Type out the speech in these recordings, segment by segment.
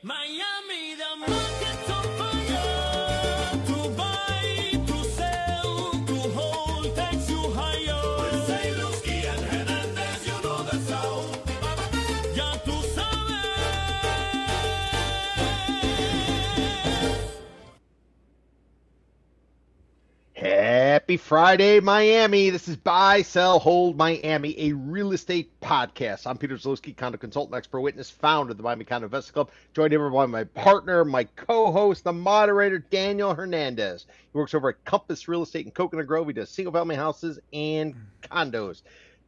Miami, the market's on fire. To buy, to sell, to hold, takes you higher. With Zalewski and Hernandez, you know the sound. Ya tú sabes. Happy Friday, Miami. This is Buy, Sell, Hold Miami, a real estate podcast. I'm Peter Zalewski, condo consultant, expert witness, founder of the Miami Condo Investing Club. Joined here by my partner, my co-host, the moderator, Daniel Hernandez. He works over at Compass Real Estate in Coconut Grove. He does single-family houses and condos.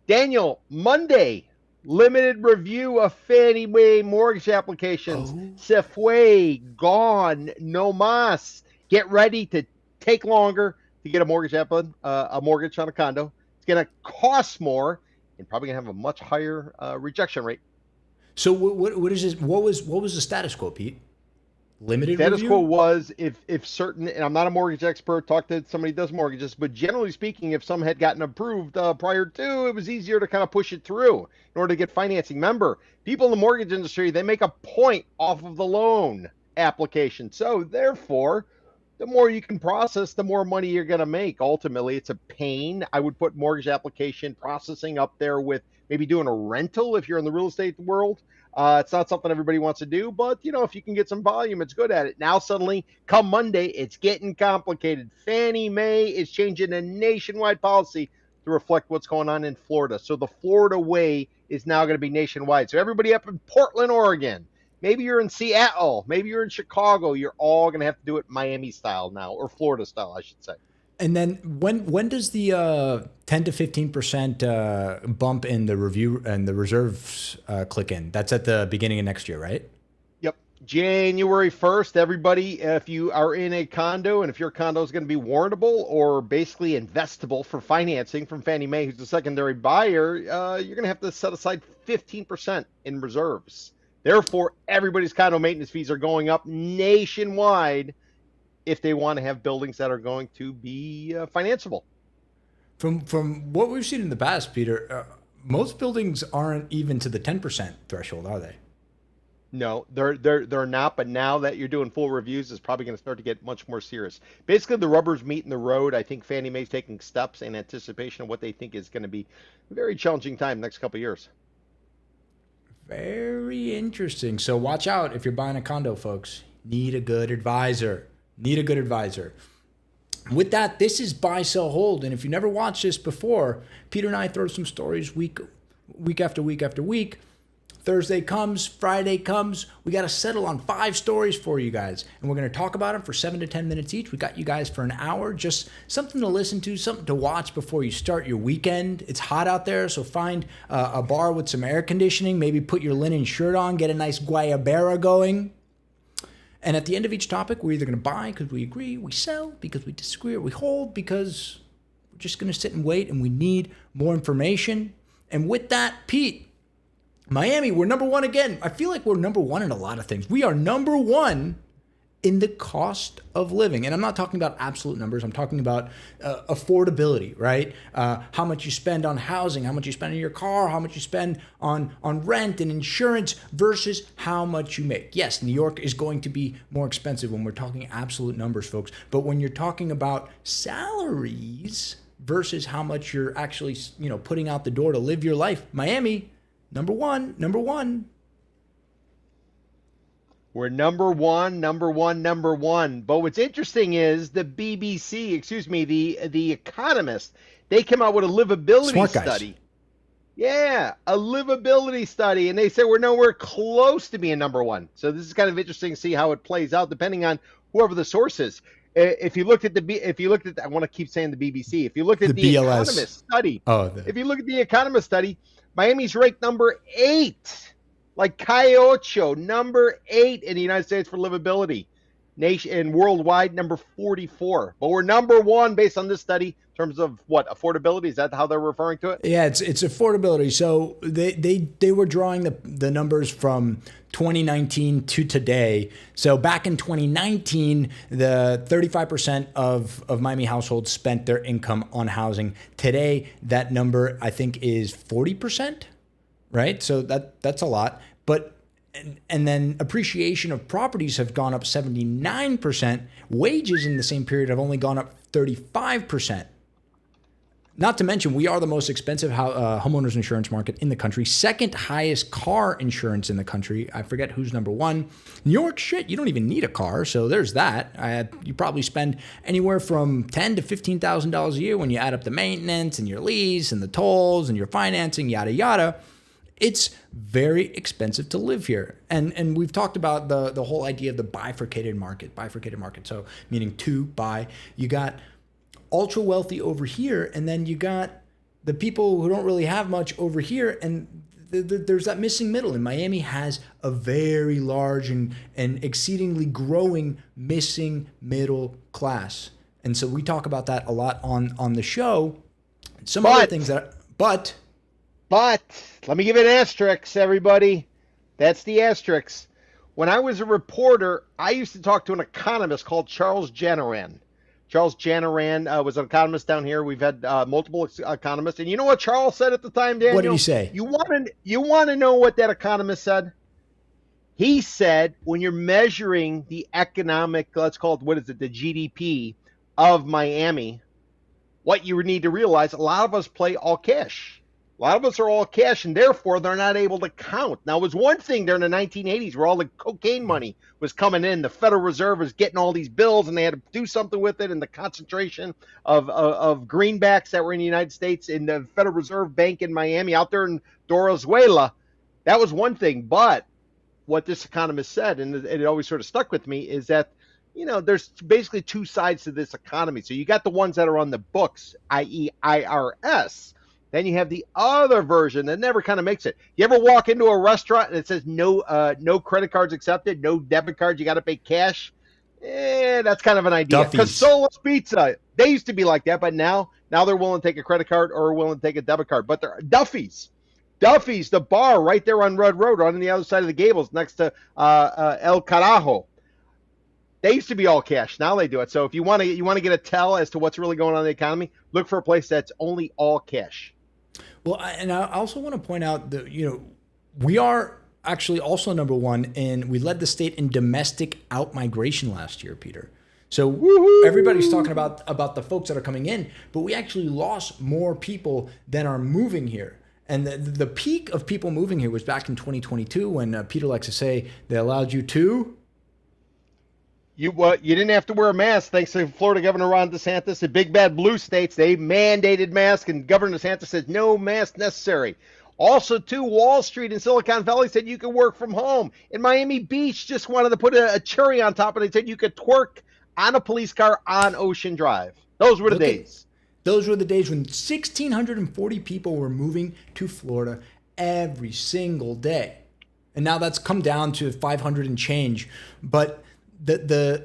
Daniel, Monday, limited review of Fannie Mae mortgage applications. Se fue, gone, no mas. Get ready to take longer to get a mortgage on a condo. It's going to cost more and probably going to have a much higher rejection rate. So what is this? What was the status quo, Pete? Limited Status review? quo was if certain, and I'm not a mortgage expert, talk to somebody who does mortgages, but generally speaking, if some had gotten approved prior to, it was easier to kind of push it through in order to get financing. Remember, people in the mortgage industry, they make a point off of the loan application. So therefore, the more you can process, the more money you're going to make. Ultimately, it's a pain. I would put mortgage application processing up there with maybe doing a rental if you're in the real estate world. It's not something everybody wants to do, but if you can get some volume, it's good at it. Now suddenly, come Monday, it's getting complicated. Fannie Mae is changing a nationwide policy to reflect what's going on in Florida. So the Florida way is now going to be nationwide. So everybody up in Portland, Oregon, maybe you're in Seattle, maybe you're in Chicago, you're all going to have to do it Miami style now, or Florida style, I should say. And then when does the 10 to 15% bump in the review and the reserves click in? That's at the beginning of next year, right? Yep. January 1st, everybody, if you are in a condo and if your condo is going to be warrantable or basically investable for financing from Fannie Mae, who's the secondary buyer, you're going to have to set aside 15% in reserves. Therefore, everybody's condo maintenance fees are going up nationwide if they want to have buildings that are going to be financeable. From what we've seen in the past, Peter, most buildings aren't even to the 10% threshold, are they? No, they're not. But now that you're doing full reviews, it's probably going to start to get much more serious. Basically, the rubber's meeting the road. I think Fannie Mae's taking steps in anticipation of what they think is going to be a very challenging time next couple of years. Very interesting. So watch out if you're buying a condo, folks. Need a good advisor. With that, this is Buy, Sell, Hold. And if you never watched this before, Peter and I throw some stories week after week after week. Thursday comes, Friday comes. We got to settle on 5 stories for you guys. And we're going to talk about them for 7 to 10 minutes each. We got you guys for an hour. Just something to listen to, something to watch before you start your weekend. It's hot out there, so find a bar with some air conditioning. Maybe put your linen shirt on, get a nice guayabera going. And at the end of each topic, we're either going to buy because we agree, we sell because we disagree, or we hold because we're just going to sit and wait and we need more information. And with that, Pete, Miami, we're number 1 again. I feel like we're number 1 in a lot of things. We are number 1 in the cost of living. And I'm not talking about absolute numbers. I'm talking about affordability, right? How much you spend on housing, how much you spend on your car, how much you spend on rent and insurance versus how much you make. Yes, New York is going to be more expensive when we're talking absolute numbers, folks. But when you're talking about salaries versus how much you're actually, putting out the door to live your life, Miami, number one. We're number one. But what's interesting is the The Economist, they came out with a livability study. Yeah, a livability study. And they say we're nowhere close to being number 1. So this is kind of interesting to see how it plays out depending on whoever the source is. If you looked at I want to keep saying the BBC. If you looked at the Economist study, if you look at the Economist study, Miami's ranked number 8, like Cayocho, number 8 in the United States for livability. Nation and worldwide number 44. But we're number 1 based on this study in terms of what, affordability? Is that how they're referring to it? Yeah, it's affordability. So they were drawing the numbers from 2019 to today. So back in 2019, the 35% of Miami households spent their income on housing. Today, that number I think is 40%, right? So that's a lot. But and then appreciation of properties have gone up 79%. Wages in the same period have only gone up 35%. Not to mention, we are the most expensive homeowners insurance market in the country. Second highest car insurance in the country. I forget who's number one. New York, shit, you don't even need a car, so there's that. You probably spend anywhere from $10,000 to $15,000 a year when you add up the maintenance and your lease and the tolls and your financing, yada yada. It's very expensive to live here, and we've talked about the whole idea of the bifurcated market. So meaning to buy, you got ultra wealthy over here, and then you got the people who don't really have much over here, and there's that missing middle. And Miami has a very large and exceedingly growing missing middle class, and so we talk about that a lot on the show. Some other things but let me give it an asterisk, everybody. That's the asterisk. When I was a reporter, I used to talk to an economist called Charles Janaran. Charles Janaran was an economist down here. We've had multiple economists. And you know what Charles said at the time, Daniel? What did he say? You want to know what that economist said? He said when you're measuring the economic, let's call it, the GDP of Miami, what you need to realize, a lot of us play all cash. A lot of us are all cash, and therefore they're not able to count. Now, it was one thing during the 1980s where all the cocaine money was coming in. The Federal Reserve was getting all these bills, and they had to do something with it. And the concentration of greenbacks that were in the United States in the Federal Reserve Bank in Miami, out there in Dorazuela, that was one thing. But what this economist said, and it always sort of stuck with me, is that there's basically two sides to this economy. So you got the ones that are on the books, i.e. IRS. Then you have the other version that never kind of makes it. You ever walk into a restaurant and it says no credit cards accepted, no debit cards, you got to pay cash? That's kind of an idea. Because Solo's Pizza, they used to be like that, but now they're willing to take a credit card or willing to take a debit card. But they're Duffy's, the bar right there on Red Road, on the other side of the Gables, next to El Carajo. They used to be all cash. Now they do it. So if you want to get a tell as to what's really going on in the economy, look for a place that's only all cash. Well, and I also want to point out that, we are actually also number one, and we led the state in domestic out-migration last year, Peter. So everybody's talking about the folks that are coming in, but we actually lost more people than are moving here. And the peak of people moving here was back in 2022 when Peter likes to say they allowed you to... You didn't have to wear a mask thanks to Florida Governor Ron DeSantis. The big bad blue states, they mandated masks, and Governor DeSantis said no mask necessary. Also, too, Wall Street and Silicon Valley said you could work from home. And Miami Beach just wanted to put a cherry on top, and they said you could twerk on a police car on Ocean Drive. Those were the days. Those were the days when 1,640 people were moving to Florida every single day. And now that's come down to 500 and change. But the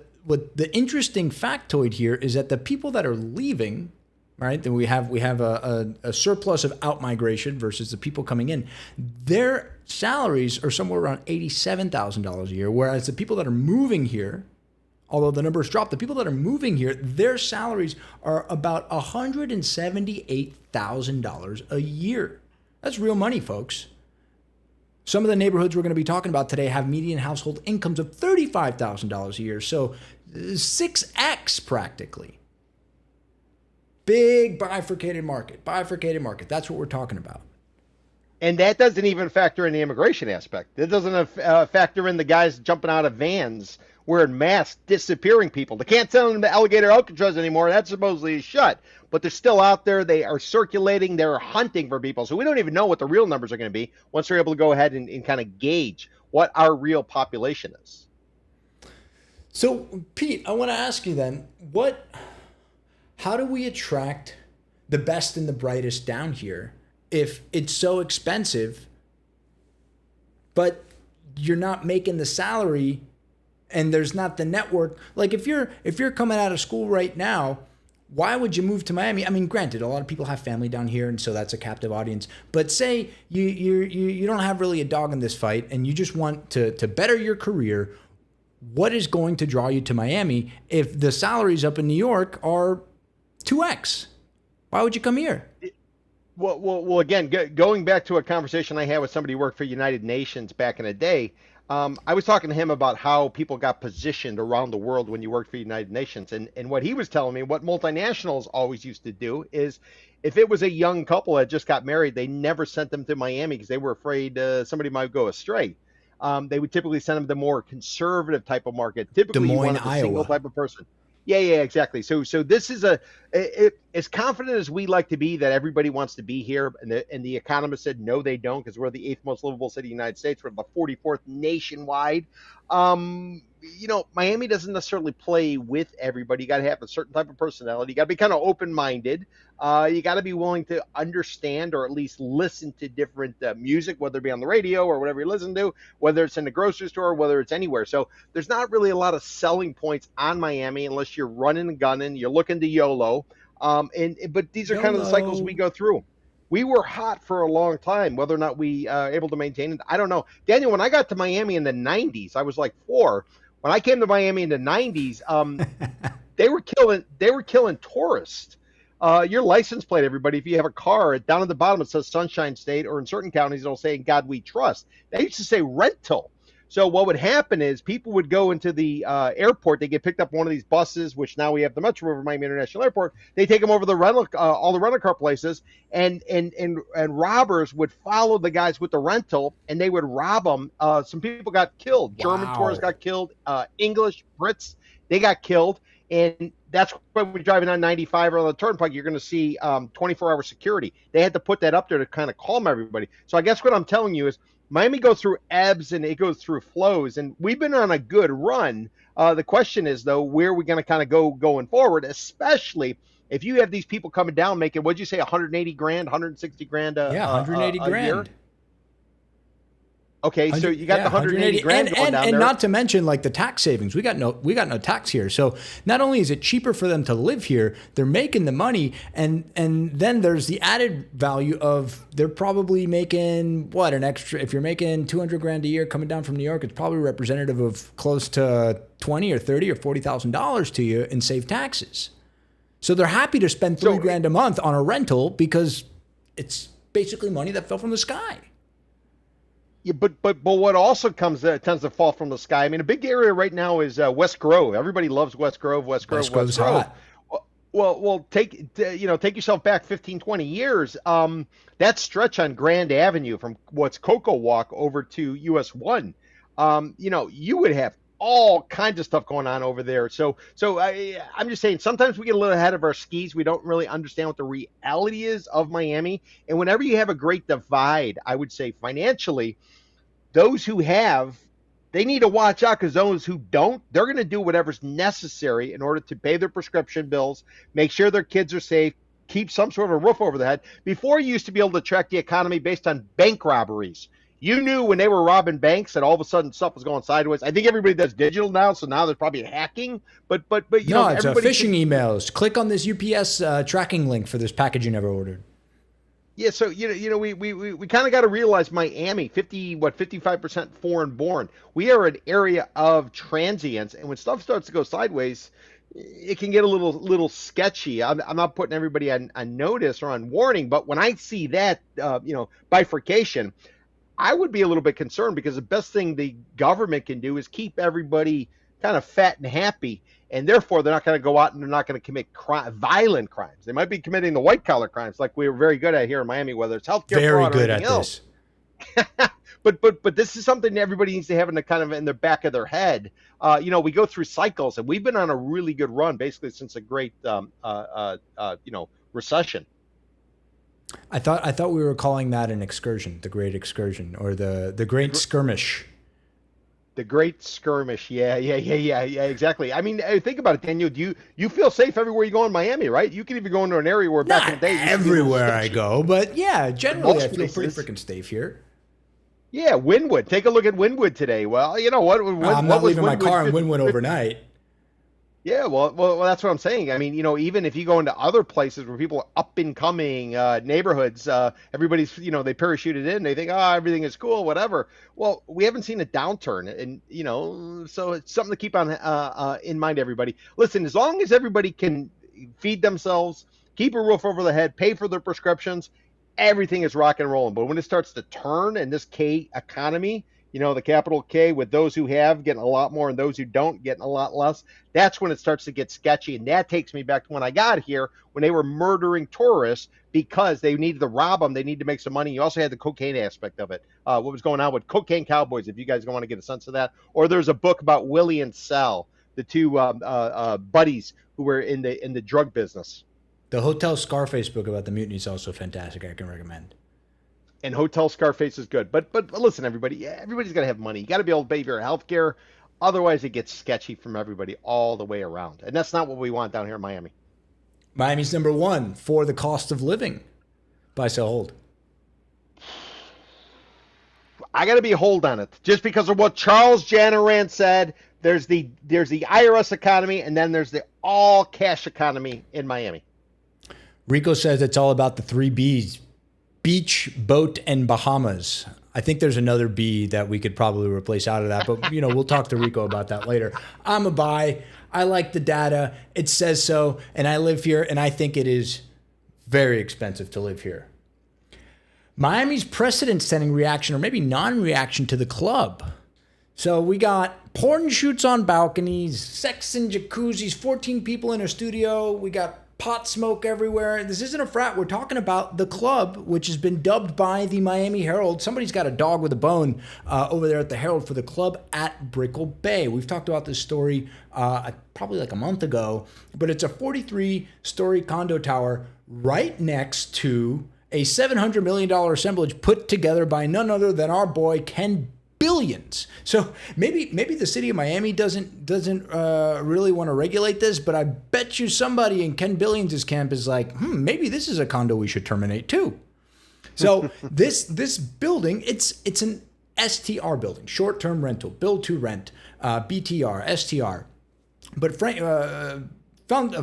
interesting factoid here is that the people that are leaving, right? Then we have a surplus of out-migration versus the people coming in. Their salaries are somewhere around $87,000 a year, whereas the people that are moving here, although the numbers dropped, the people that are moving here, their salaries are about $178,000 a year. That's real money, folks. Some of the neighborhoods we're going to be talking about today have median household incomes of $35,000 a year. So 6X practically. Big bifurcated market. That's what we're talking about. And that doesn't even factor in the immigration aspect. It doesn't factor in the guys jumping out of vans wearing masks, disappearing people. They can't send them to Alligator Alcatraz anymore. That's supposedly shut. But they're still out there. They are circulating. They're hunting for people. So we don't even know what the real numbers are going to be once they're able to go ahead and kind of gauge what our real population is. So, Pete, I want to ask you then, how do we attract the best and the brightest down here if it's so expensive, but you're not making the salary and there's not the network? Like if you're coming out of school right now, why would you move to Miami? I mean, granted, a lot of people have family down here, and so that's a captive audience. But say you don't have really a dog in this fight, and you just want to better your career. What is going to draw you to Miami if the salaries up in New York are 2x? Why would you come here? Well, again, going back to a conversation I had with somebody who worked for United Nations back in the day, I was talking to him about how people got positioned around the world when you worked for the United Nations. And what he was telling me, what multinationals always used to do is if it was a young couple that just got married, they never sent them to Miami because they were afraid somebody might go astray. They would typically send them to more conservative type of market. Des Typically, you Moines, wanted a single Iowa. type of person. Yeah, exactly. So this is as confident as we like to be that everybody wants to be here, and the economists said no, they don't, because we're the eighth most livable city in the United States. We're the 44th nationwide. Miami doesn't necessarily play with everybody. You got to have a certain type of personality. You got to be kind of open-minded. You got to be willing to understand or at least listen to different music, whether it be on the radio or whatever you listen to, whether it's in the grocery store, whether it's anywhere. So there's not really a lot of selling points on Miami unless you're running and gunning, you're looking to YOLO. But these are kind of the cycles we go through. We were hot for a long time. Whether or not we able to maintain it, I don't know. Daniel, when I got to Miami in the 90s, I was like 4. When I came to Miami in the 90s, they were killing tourists. Your license plate, everybody, if you have a car, down at the bottom it says Sunshine State, or in certain counties it'll say "In God We Trust." They used to say rental. So what would happen is people would go into the airport. They get picked up on one of these buses, which now we have the Metro River Miami International Airport. They take them over the all the rental car places, and robbers would follow the guys with the rental, and they would rob them. Some people got killed. Wow. German tourists got killed. English, Brits, they got killed. And that's when we're driving on 95 or on the turnpike, you're going to see 24-hour security. They had to put that up there to kind of calm everybody. So I guess what I'm telling you is Miami goes through ebbs and it goes through flows, and we've been on a good run. The question is, though, where are we going to kind of go going forward, especially if you have these people coming down making, what'd you say, 180 grand, 160 grand a, 180 a grand. year? Okay, so you got the 180 grand going down and there. not to mention like the tax savings. We got no tax here. So not only is it cheaper for them to live here, they're making the money, and then there's the added value of they're probably making an extra. If you're making 200 grand a year coming down from New York, it's probably representative of close to 20 or 30 or $40,000 to you in saved taxes. So they're happy to spend $3 grand a month on a rental because it's basically money that fell from the sky. Yeah, but what also tends to fall from the sky. I mean, a big area right now is West Grove. Everybody loves West Grove. West Grove. Hot. Well, take yourself back 15, 20 years. That stretch on Grand Avenue from what's Cocoa Walk over to US 1. You would have all kinds of stuff going on over there. So I'm just saying, sometimes we get a little ahead of our skis. We don't really understand what the reality is of Miami. And whenever you have a great divide, I would say financially, those who have, they need to watch out, because those who don't, they're going to do whatever's necessary in order to pay their prescription bills, make sure their kids are safe, keep some sort of roof over their head. Before, you used to be able to track the economy based on bank robberies. You knew when they were robbing banks that all of a sudden stuff was going sideways. I think everybody does digital now, so now there's probably hacking. But you know, it's phishing emails. Click on this UPS tracking link for this package you never ordered. Yeah, so we kind of got to realize Miami, 55% foreign born. We are an area of transients, and when stuff starts to go sideways, it can get a little sketchy. I'm not putting everybody on notice or on warning, but when I see that bifurcation, I would be a little bit concerned, because the best thing the government can do is keep everybody kind of fat and happy, and therefore they're not going to go out and they're not going to commit violent crimes. They might be committing the white collar crimes like we were very good at here in Miami, whether it's healthcare fraud or anything else. But this is something everybody needs to have in the back of their head. We go through cycles, and we've been on a really good run basically since a great recession. I thought we were calling that an excursion, the Great Excursion, or the Great Skirmish. The Great Skirmish, yeah, exactly. I mean, think about it, Daniel. Do you feel safe everywhere you go in Miami, right? You can even go into an area where back in the day, everywhere I go, but yeah, generally I feel pretty freaking safe here. Yeah, Wynwood. Take a look at Wynwood today. Well, you know what? I'm not leaving my car in Wynwood overnight. Yeah, well, that's what I'm saying. I mean, even if you go into other places where people are up and coming neighborhoods, everybody's, they parachuted in, they think, everything is cool, whatever. Well, we haven't seen a downturn, and so it's something to keep on in mind, everybody. Listen, as long as everybody can feed themselves, keep a roof over their head, pay for their prescriptions, everything is rock and rolling. But when it starts to turn in this K economy, the capital K, with those who have getting a lot more and those who don't getting a lot less. That's when it starts to get sketchy. And that takes me back to when I got here, when they were murdering tourists because they needed to rob them. They needed to make some money. You also had the cocaine aspect of it. What was going on with cocaine cowboys, if you guys want to get a sense of that. Or there's a book about Willie and Sal, the two buddies who were in the drug business. The Hotel Scarface book about the mutiny is also fantastic. I can recommend. And Hotel Scarface is good. But listen, everybody, everybody's got to have money. You got to be able to pay for your health care. Otherwise, it gets sketchy from everybody all the way around. And that's not what we want down here in Miami. Miami's number one for the cost of living. Buy, sell, hold. I got to be a hold on it. Just because of what Charles Janaran said, there's the IRS economy, and then there's the all cash economy in Miami. Rico says it's all about the 3 B's: beach, boat, and Bahamas. I think there's another B that we could probably replace out of that, but we'll talk to Rico about that later. I'm a buy. I like the data. It says so, and I live here, and I think it is very expensive to live here. Miami's precedent-setting reaction, or maybe non-reaction to the club. So we got porn shoots on balconies, sex in jacuzzis, 14 people in a studio. We got pot smoke everywhere. This isn't a frat. We're talking about the club, which has been dubbed by the Miami Herald. Somebody's got a dog with a bone over there at the Herald for the club at Brickell Bay. We've talked about this story probably like a month ago, but it's a 43-story condo tower right next to a $700 million assemblage put together by none other than our boy Ken Billions. So maybe the city of Miami doesn't really want to regulate this, but I bet you somebody in Ken Billions' camp is like, maybe this is a condo we should terminate too. So this building, it's an STR building, short-term rental, build to rent, BTR, STR. But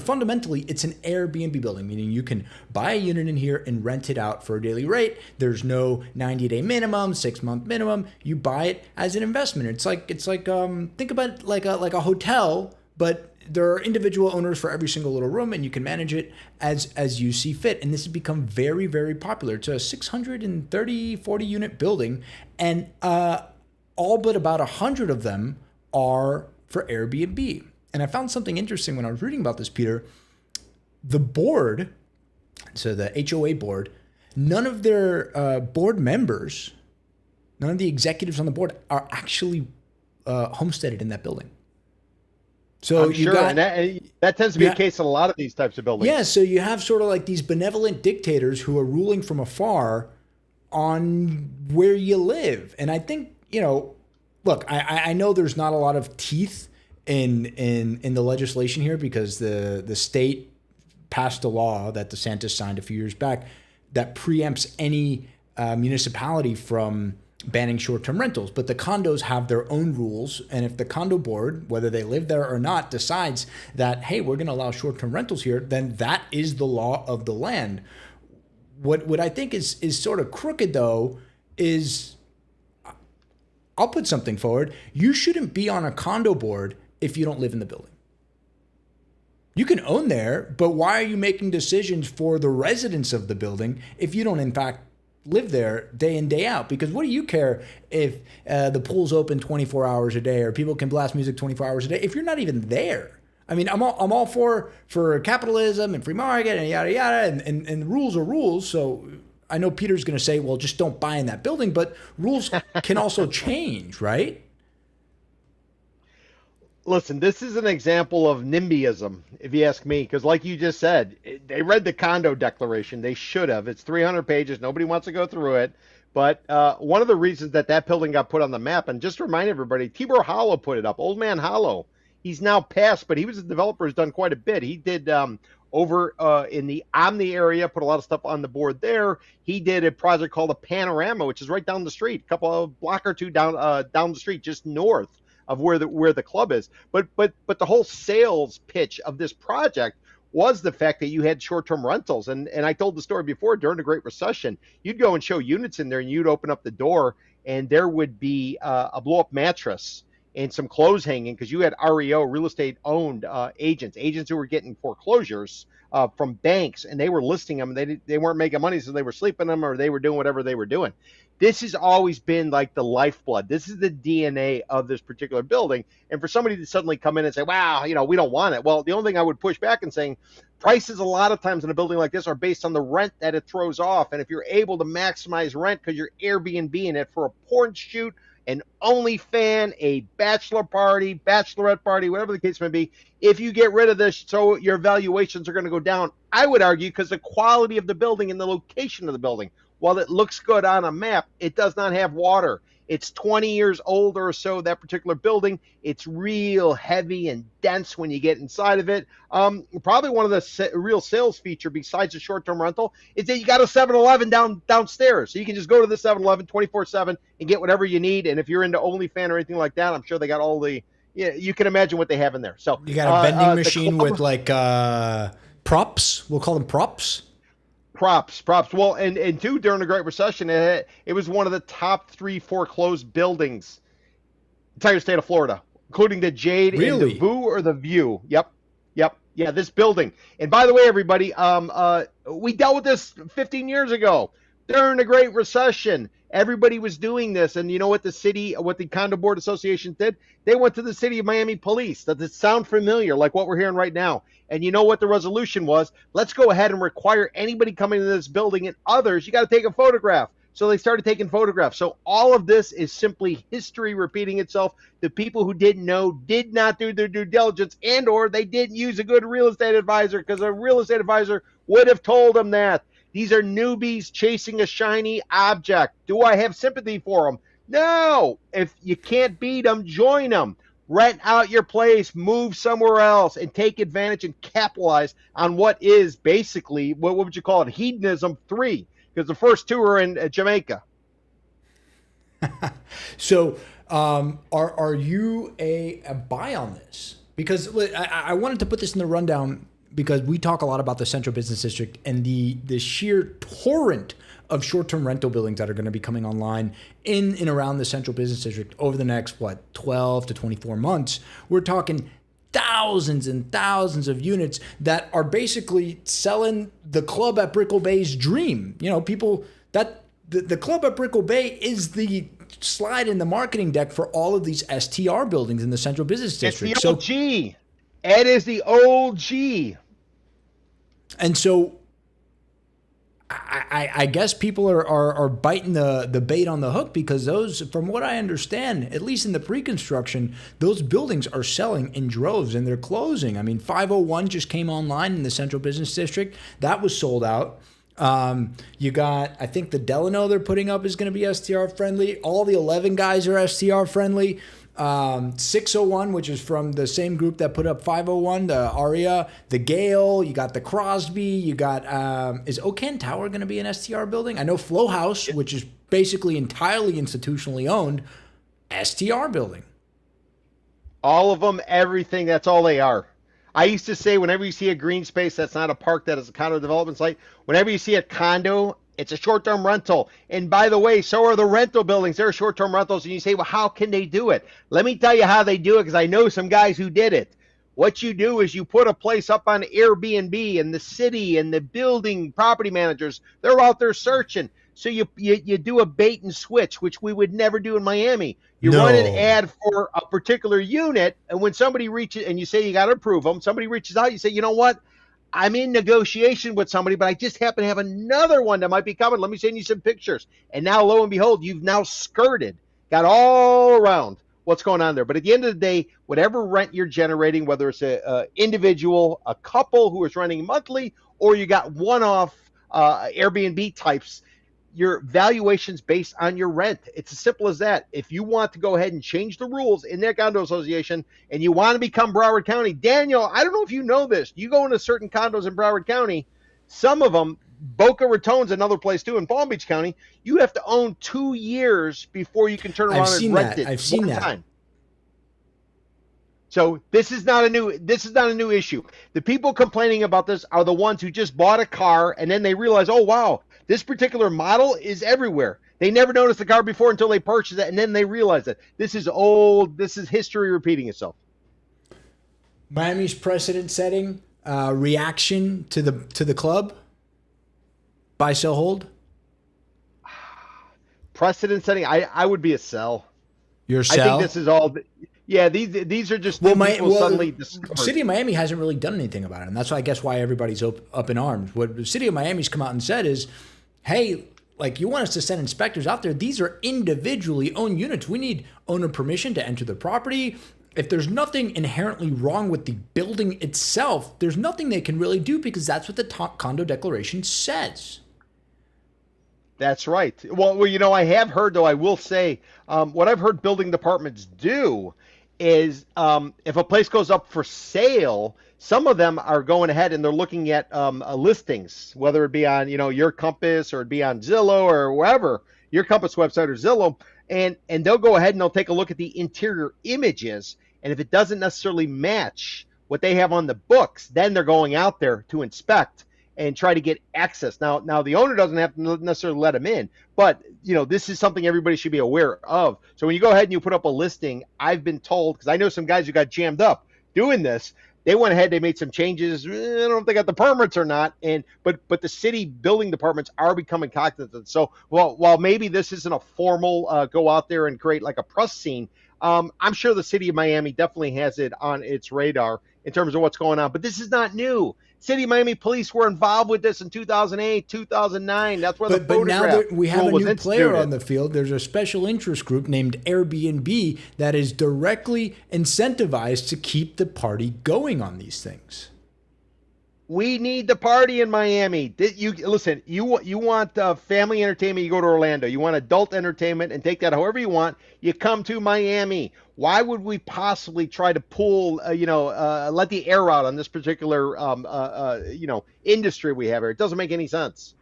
fundamentally, it's an Airbnb building, meaning you can buy a unit in here and rent it out for a daily rate. There's no 90-day minimum, 6-month minimum. You buy it as an investment. It's like think about it like a hotel, but there are individual owners for every single little room, and you can manage it as you see fit. And this has become very, very popular. It's a 40 unit building, and all but about 100 of them are for Airbnb. And I found something interesting when I was reading about this, Peter. The board, so the HOA board, none of their board members, none of the executives on the board are actually homesteaded in that building. So I'm sure, and that tends to be the case in a lot of these types of buildings. Yeah, so you have sort of like these benevolent dictators who are ruling from afar on where you live. And I think, look, I know there's not a lot of teeth in the legislation here because the state passed a law that DeSantis signed a few years back that preempts any municipality from banning short-term rentals. But the condos have their own rules, and if the condo board, whether they live there or not, decides that, hey, we're going to allow short-term rentals here, then that is the law of the land. What I think is sort of crooked, though, is I'll put something forward. You shouldn't be on a condo board if you don't live in the building. You can own there, but why are you making decisions for the residents of the building if you don't, in fact, live there day in, day out? Because what do you care if the pool's open 24 hours a day or people can blast music 24 hours a day if you're not even there? I mean, I'm all for capitalism and free market and yada, yada, and rules are rules. So I know Peter's going to say, well, just don't buy in that building, but rules can also change, right? Listen, this is an example of NIMBYism, if you ask me, because like you just said, they read the condo declaration. They should have. It's 300 pages. Nobody wants to go through it. But one of the reasons that building got put on the map, and just to remind everybody, Tibor Hollow put it up, Old Man Hollow. He's now passed, but he was a developer who's done quite a bit. He did over in the Omni area, put a lot of stuff on the board there. He did a project called the Panorama, which is right down the street, a couple of block or two down the street, just north of where the club is. But the whole sales pitch of this project was the fact that you had short-term rentals. And I told the story before, during the Great Recession, you'd go and show units in there and you'd open up the door and there would be a blow-up mattress and some clothes hanging, because you had REO, real estate owned agents who were getting foreclosures from banks, and they were listing them. They weren't making money, so they were sleeping them, or they were doing whatever they were doing. This has always been like the lifeblood. This is the DNA of this particular building. And for somebody to suddenly come in and say, wow, we don't want it. Well, the only thing I would push back and saying, prices a lot of times in a building like this are based on the rent that it throws off. And if you're able to maximize rent because you're Airbnb-ing it for a porn shoot, an OnlyFans, a bachelor party, bachelorette party, whatever the case may be, if you get rid of this, so your valuations are going to go down, I would argue, because the quality of the building and the location of the building, while it looks good on a map, it does not have water. It's 20 years old or so, that particular building. It's real heavy and dense when you get inside of it. Probably one of the real sales feature besides the short-term rental is that you got a 7-Eleven downstairs. So you can just go to the 7-Eleven 24/7 and get whatever you need. And if you're into OnlyFans or anything like that, I'm sure they got all the, you can imagine what they have in there. So you got a vending machine with like props. We'll call them props. Props. Well, and two, during the Great Recession, it was one of the top 3 foreclosed buildings, entire state of Florida, including the Jade and the View or the View. Yep. Yeah, this building. And by the way, everybody, we dealt with this 15 years ago during the Great Recession. Everybody was doing this, and you know what the Condo Board Association did? They went to the city of Miami police. Does it sound familiar, like what we're hearing right now? And you know what the resolution was? Let's go ahead and require anybody coming into this building and others, you got to take a photograph. So they started taking photographs. So all of this is simply history repeating itself. The people who didn't know did not do their due diligence, and or they didn't use a good real estate advisor, because a real estate advisor would have told them that. These are newbies chasing a shiny object. Do I have sympathy for them? No. If you can't beat them, join them. Rent out your place, move somewhere else, and take advantage and capitalize on what is basically, what would you call it, hedonism 3, because the first 2 are in Jamaica. So are you a buy on this? Because I wanted to put this in the rundown, because we talk a lot about the Central Business District and the sheer torrent of short-term rental buildings that are going to be coming online in and around the Central Business District over the next, 12 to 24 months. We're talking thousands and thousands of units that are basically selling the club at Brickell Bay's dream. People that the club at Brickell Bay is the slide in the marketing deck for all of these STR buildings in the Central Business District. It's the OG. It is the OG. And so I guess people are biting the bait on the hook, because those, from what I understand, at least in the pre-construction, those buildings are selling in droves and they're closing. I mean, 501 just came online in the Central Business District. That was sold out. You got, I think the Delano they're putting up is going to be STR friendly. All the 11 guys are STR friendly. 601, which is from the same group that put up 501, the Aria, the Gale, you got the Crosby, you got, is Okan Tower going to be an STR building? I know Flow House, which is basically entirely institutionally owned, STR building. All of them, everything, that's all they are. I used to say, whenever you see a green space that's not a park, that is a condo development site, whenever you see a condo, it's a short-term rental. And by the way, so are the rental buildings. They're short-term rentals. And you say, well, how can they do it? Let me tell you how they do it, because I know some guys who did it. What you do is you put a place up on Airbnb, and the city and the building property managers, they're out there searching. So you do a bait and switch, which we would never do in Miami. You run an ad for a particular unit, and when somebody reaches, and you say you got to approve them, somebody reaches out, you say, you know what? I'm in negotiation with somebody, but I just happen to have another one that might be coming. Let me send you some pictures. And now, lo and behold, you've now skirted, got all around what's going on there. But at the end of the day, whatever rent you're generating, whether it's a individual, a couple who is renting monthly, or you got one-off Airbnb types, your valuation's based on your rent. It's as simple as that. If you want to go ahead and change the rules in that condo association and you want to become Broward County, Daniel, I don't know if you know this. You go into certain condos in Broward County, some of them, Boca Raton's another place too in Palm Beach County, you have to own 2 years before you can turn around and rent it. I've seen that. Time. So this is not a new issue. The people complaining about this are the ones who just bought a car and then they realize, oh wow, this particular model is everywhere. They never noticed the car before until they purchased it, and then they realize that this is old. This is history repeating itself. Miami's precedent-setting reaction to the club. Buy, sell, hold. Precedent setting. I would be a sell. You're a sell. I think this is all. Yeah, these are just people suddenly discovered. City of Miami hasn't really done anything about it, and that's why I guess why everybody's up in arms. What the City of Miami's come out and said is, hey, like, you want us to send inspectors out there? These are individually owned units. We need owner permission to enter the property. If there's nothing inherently wrong with the building itself, there's nothing they can really do because that's what the condo declaration says. That's right. Well, I have heard, though, I will say, what I've heard building departments do is if a place goes up for sale, some of them are going ahead and they're looking at listings, whether it be on, Your Compass or it be on Zillow or wherever, Your Compass website or Zillow, and they'll go ahead and they'll take a look at the interior images, and if it doesn't necessarily match what they have on the books, then they're going out there to inspect and try to get access. Now the owner doesn't have to necessarily let them in, but this is something everybody should be aware of. So when you go ahead and you put up a listing, I've been told, because I know some guys who got jammed up doing this, they went ahead, they made some changes. I don't know if they got the permits or not, but the city building departments are becoming cognizant. So while maybe this isn't a formal go out there and create like a press scene, I'm sure the city of Miami definitely has it on its radar in terms of what's going on. But this is not new. City of Miami police were involved with this in 2008, 2009. That's where but now we have a new player on the field. There's a special interest group named Airbnb that is directly incentivized to keep the party going on these things. We need the party in Miami. Listen, you want family entertainment, you go to Orlando. You want adult entertainment and take that however you want, you come to Miami. Why would we possibly try to pull, let the air out on this particular, industry we have here? It doesn't make any sense.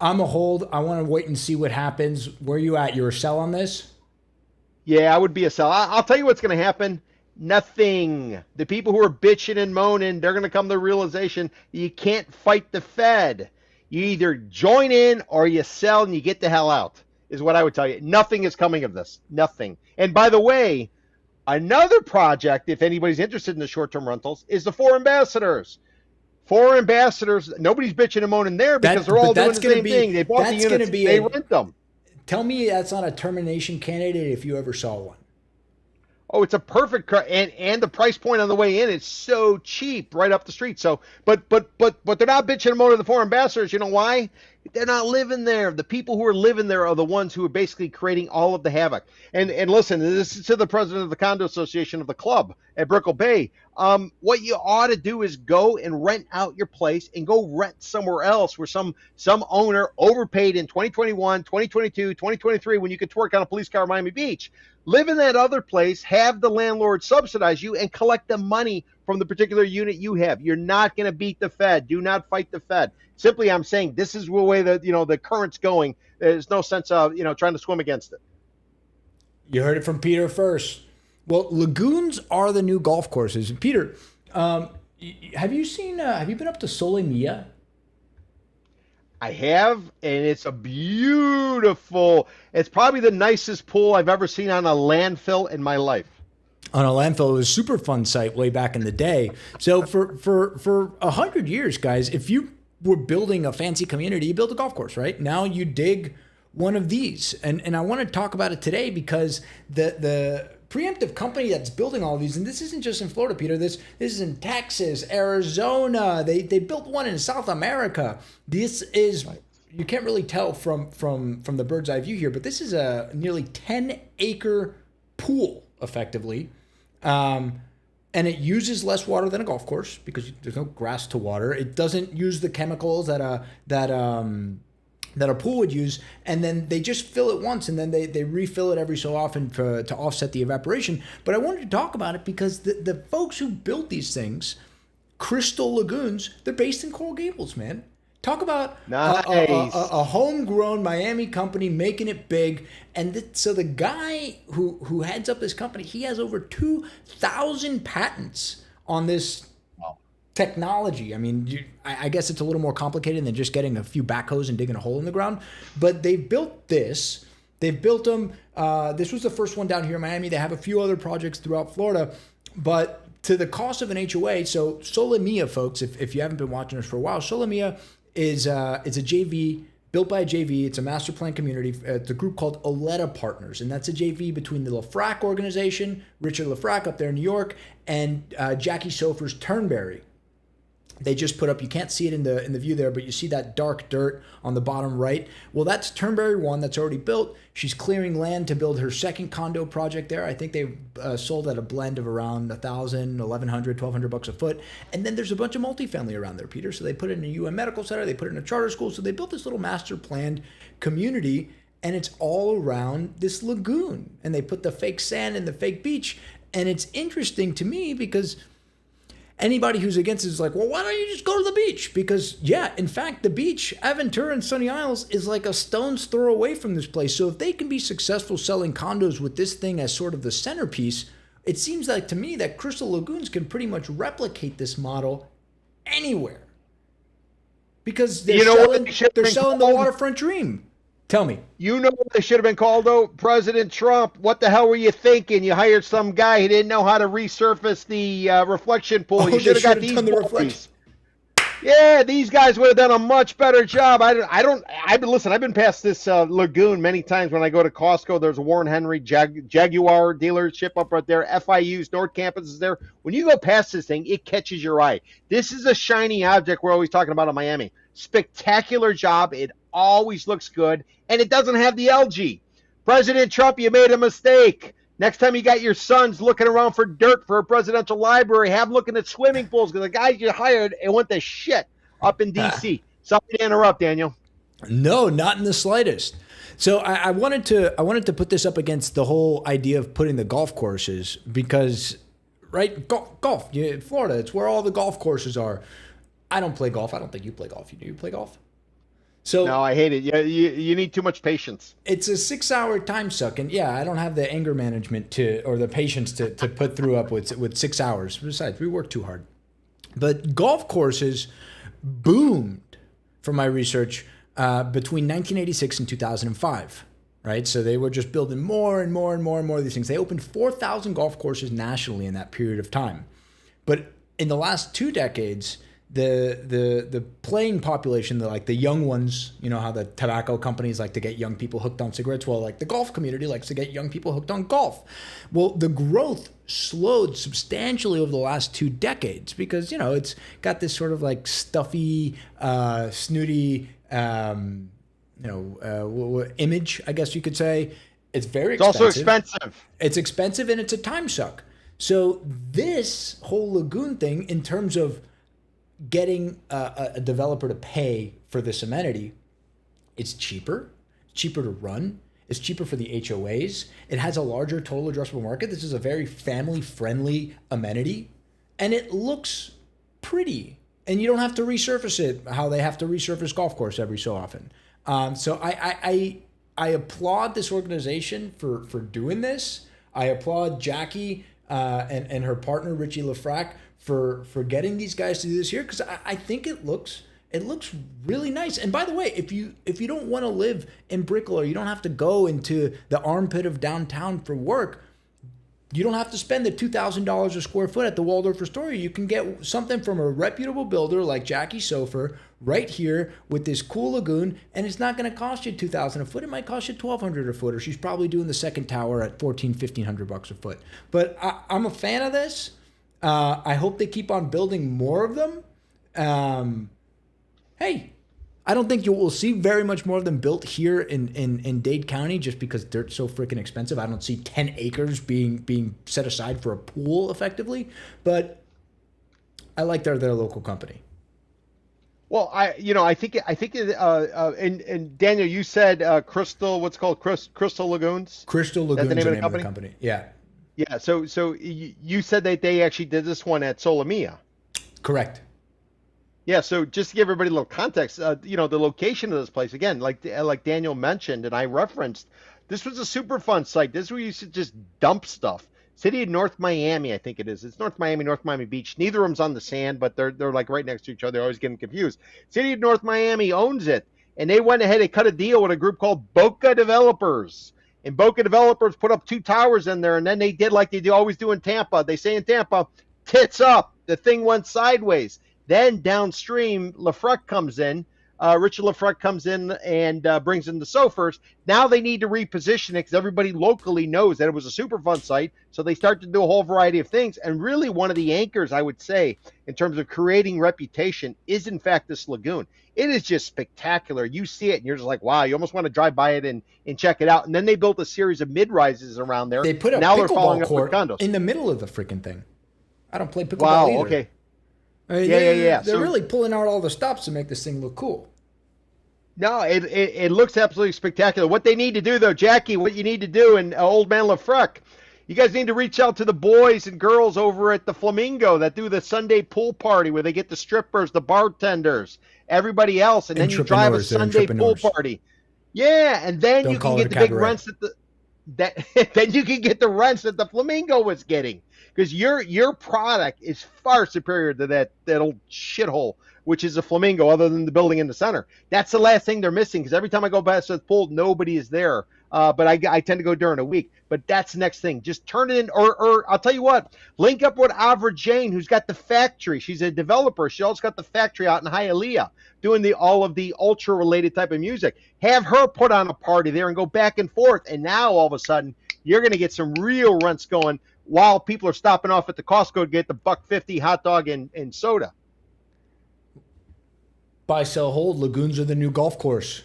I'm a hold. I want to wait and see what happens. Where are you at? You're a sell on this? Yeah, I would be a sell. I'll tell you what's going to happen. Nothing. The people who are bitching and moaning, they're going to come to the realization you can't fight the Fed. You either join in or you sell and you get the hell out, is what I would tell you. Nothing is coming of this. Nothing. And by the way, another project, if anybody's interested in the short-term rentals, is the Four Ambassadors. Four Ambassadors, nobody's bitching and moaning there because they're all doing the same thing. They bought the units, they rent them. Tell me that's not a termination candidate if you ever saw one. Oh, it's a perfect car, and the price point on the way in is so cheap, right up the street. So, but they're not bitching and moaning the Four Ambassadors. You know why? They're not living there. The people who are living there are the ones who are basically creating all of the havoc. And listen, this is to the president of the Condo Association of the club at Brickell Bay. What you ought to do is go and rent out your place and go rent somewhere else where some owner overpaid in 2021, 2022, 2023 when you could twerk on a police car in Miami Beach. Live in that other place, have the landlord subsidize you, and collect the money from the particular unit you have. You're not going to beat the Fed. Do not fight the Fed. Simply, I'm saying this is the way that the current's going. There's no sense of trying to swim against it. You heard it from Peter first. Well, lagoons are the new golf courses. Peter, have you been up to Sole Mia? I have, and it's it's probably the nicest pool I've ever seen on a landfill in my life. On a landfill, it was a super fun site way back in the day. So for 100 years, guys, if you were building a fancy community, you built a golf course, right? Now you dig one of these. And I want to talk about it today because the preemptive company that's building all of these, and this isn't just in Florida, Peter, this is in Texas, Arizona, they built one in South America. This is, you can't really tell from the bird's eye view here, but this is a nearly 10-acre pool, effectively. And it uses less water than a golf course because there's no grass to water. It doesn't use the chemicals that a pool would use, and then they just fill it once, and then they refill it every so often to offset the evaporation. But I wanted to talk about it because the folks who built these things, Crystal Lagoons, they're based in Coral Gables, man. Talk about nice. a homegrown Miami company making it big. And so the guy who heads up this company, he has over 2,000 patents on this technology. I mean, I guess it's a little more complicated than just getting a few backhoes and digging a hole in the ground. But they've built this. They've built them. This was the first one down here in Miami. They have a few other projects throughout Florida. But to the cost of an HOA, so Solamia, folks, if you haven't been watching us for a while, Solamia is a JV built by a JV. It's a master plan community. It's a group called Oleta Partners, and that's a JV between the Lafrac organization, Richard Lafrac up there in New York, and Jackie Sofer's Turnberry. They just put up, you can't see it in the view there, but you see that dark dirt on the bottom right. Well, that's Turnberry 1 that's already built. She's clearing land to build her second condo project there. I think they sold at a blend of around $1,000, $1,100, $1,200 a foot. And then there's a bunch of multifamily around there, Peter. So they put it in a UM medical center. They put it in a charter school. So they built this little master planned community, and it's all around this lagoon. And they put the fake sand and the fake beach. And it's interesting to me because anybody who's against it is like, well, why don't you just go to the beach? Because, yeah, in fact, the beach, Aventura and Sunny Isles, is like a stone's throw away from this place. So if they can be successful selling condos with this thing as sort of the centerpiece, it seems like to me that Crystal Lagoons can pretty much replicate this model anywhere. Because they're selling the waterfront dream. Tell me. You know what they should have been called, though? President Trump, what the hell were you thinking? You hired some guy who didn't know how to resurface the reflection pool. You should have got these boys. Yeah, these guys would have done a much better job. Listen, I've been past this lagoon many times when I go to Costco. There's a Warren Henry Jaguar dealership up right there. FIU's North Campus is there. When you go past this thing, it catches your eye. This is a shiny object we're always talking about in Miami. Spectacular job. It always looks good, and it doesn't have the algae. President Trump, you made a mistake. Next time you got your sons looking around for dirt for a presidential library, have them looking at swimming pools, because the guys you hired, it went to shit up in D.C. Sorry to interrupt, Daniel. No, not in the slightest. So I wanted to put this up against the whole idea of putting the golf courses, because, right, golf, Florida, it's where all the golf courses are. I don't play golf. I don't think you play golf. Do you play golf? So no, I hate it. You need too much patience. It's a 6-hour time suck, and yeah, I don't have the anger management or the patience to put through up with 6 hours. Besides, we work too hard. But golf courses boomed, from my research, between 1986 and 2005. Right, so they were just building more and more and more and more of these things. They opened 4,000 golf courses nationally in that period of time. But in the last 2 decades, the playing population, like the young ones, you know how the tobacco companies like to get young people hooked on cigarettes? Well, like the golf community likes to get young people hooked on golf. Well, the growth slowed substantially over the last 2 decades because, you know, it's got this sort of like stuffy, snooty, image, I guess you could say. It's very expensive. It's also expensive. It's expensive and it's a time suck. So this whole lagoon thing, in terms of getting a developer to pay for this amenity, it's cheaper to run. It's cheaper for the HOAs. It has a larger total addressable market. This is a very family-friendly amenity, and it looks pretty. And you don't have to resurface it how they have to resurface golf course every so often. So I applaud this organization for doing this. I applaud Jackie and her partner Richie Lafrac for getting these guys to do this here, because I think it looks really nice. And by the way, if you don't want to live in Brickell, or you don't have to go into the armpit of downtown for work, you don't have to spend the $2,000 a square foot at the Waldorf Astoria. You can get something from a reputable builder like Jackie Sofer right here with this cool lagoon, and it's not going to cost you $2,000 a foot. It might cost you $1,200 a foot, or she's probably doing the second tower at $1,500 a foot. But I'm a fan of this. I hope they keep on building more of them. Hey, I don't think you will see very much more of them built here in Dade County, just because dirt's so freaking expensive. I don't see 10 acres being set aside for a pool effectively, but I like their local company. Well, I think and Daniel, you said Crystal, what's it called, Crystal Lagoons? Crystal Lagoons, the name of the company. Yeah. Yeah. So you said that they actually did this one at Solamia. Correct. Yeah, so just to give everybody a little context, the location of this place, again, like Daniel mentioned and I referenced, this was a super fun site. This is where you used to just dump stuff. City of North Miami, I think it is. It's North Miami, North Miami Beach. Neither of them's on the sand, but they're like right next to each other. They're always getting confused. City of North Miami owns it, and they went ahead and cut a deal with a group called Boca Developers. And Boca Developers put up 2 towers in there, and then they did like they always do in Tampa. They say in Tampa, tits up. The thing went sideways. Then downstream, LaFrec comes in. Richard LaFrec comes in and brings in the SOFRs. Now they need to reposition it because everybody locally knows that it was a Superfund site. So they start to do a whole variety of things. And really one of the anchors, I would say, in terms of creating reputation is, in fact, this lagoon. It is just spectacular. You see it and you're just like, wow, you almost want to drive by it and check it out. And then they built a series of mid-rises around there. They put a now they're following pickleball up with court condos. in the middle of the freaking thing. I don't play pickleball Wow, either. okay. I mean, Yeah. They're really pulling out all the stops to make this thing look cool. No, it looks absolutely spectacular. What they need to do, though, Jackie, what you need to do, and Old Man LaFrec, you guys need to reach out to the boys and girls over at the Flamingo that do the Sunday pool party where they get the strippers, the bartenders, everybody else, and then you drive a Sunday pool party. Yeah, and then you can get the big rents then you can get the rents that the Flamingo was getting, because your product is far superior to that old shithole, which is a Flamingo, other than the building in the center. That's the last thing they're missing, because every time I go past the pool, nobody is there. But I tend to go during a week. But that's the next thing. Just turn it in, or I'll tell you what, link up with Avra Jane, who's got the factory. She's a developer. She also got the factory out in Hialeah, doing all of the ultra-related type of music. Have her put on a party there and go back and forth. And now, all of a sudden, you're going to get some real rents going while people are stopping off at the Costco to get the $1.50 hot dog and soda. Buy, sell, hold. Lagoons are the new golf course.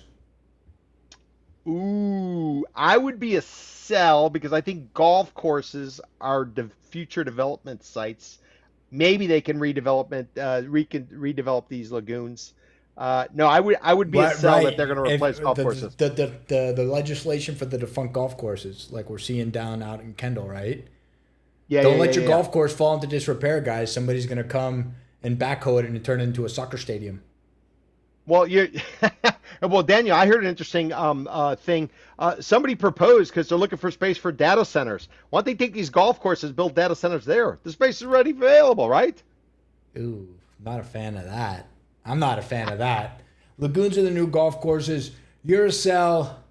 Ooh, I would be a sell, because I think golf courses are future development sites. Maybe they can redevelop these lagoons. No, I would be a sell that they're going to replace golf courses. The legislation for the defunct golf courses, like we're seeing down out in Kendall, right? Yeah. Don't let your golf course fall into disrepair, guys. Somebody's going to come and backhoe it and turn it into a soccer stadium. Well, well, Daniel, I heard an interesting thing. Somebody proposed, because they're looking for space for data centers. Why don't they take these golf courses, build data centers there? The space is already available, right? Ooh, not a fan of that. I'm not a fan of that. Lagoons are the new golf courses. You're a sell.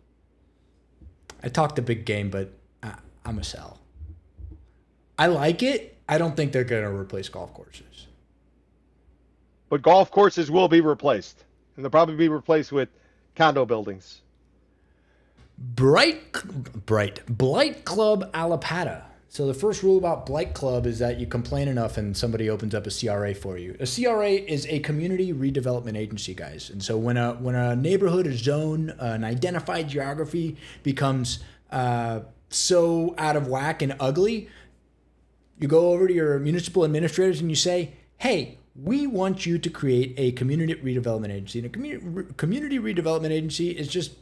I talked a big game, but I'm a sell. I like it. I don't think they're going to replace golf courses. But golf courses will be replaced. And they'll probably be replaced with condo buildings. Blight Club Alapata. So the first rule about Blight Club is that you complain enough and somebody opens up a CRA for you. A CRA is a community redevelopment agency, guys. And so when a neighborhood, a zone, an identified geography becomes so out of whack and ugly, you go over to your municipal administrators and you say, hey, we want you to create a community redevelopment agency. And a community redevelopment agency is just,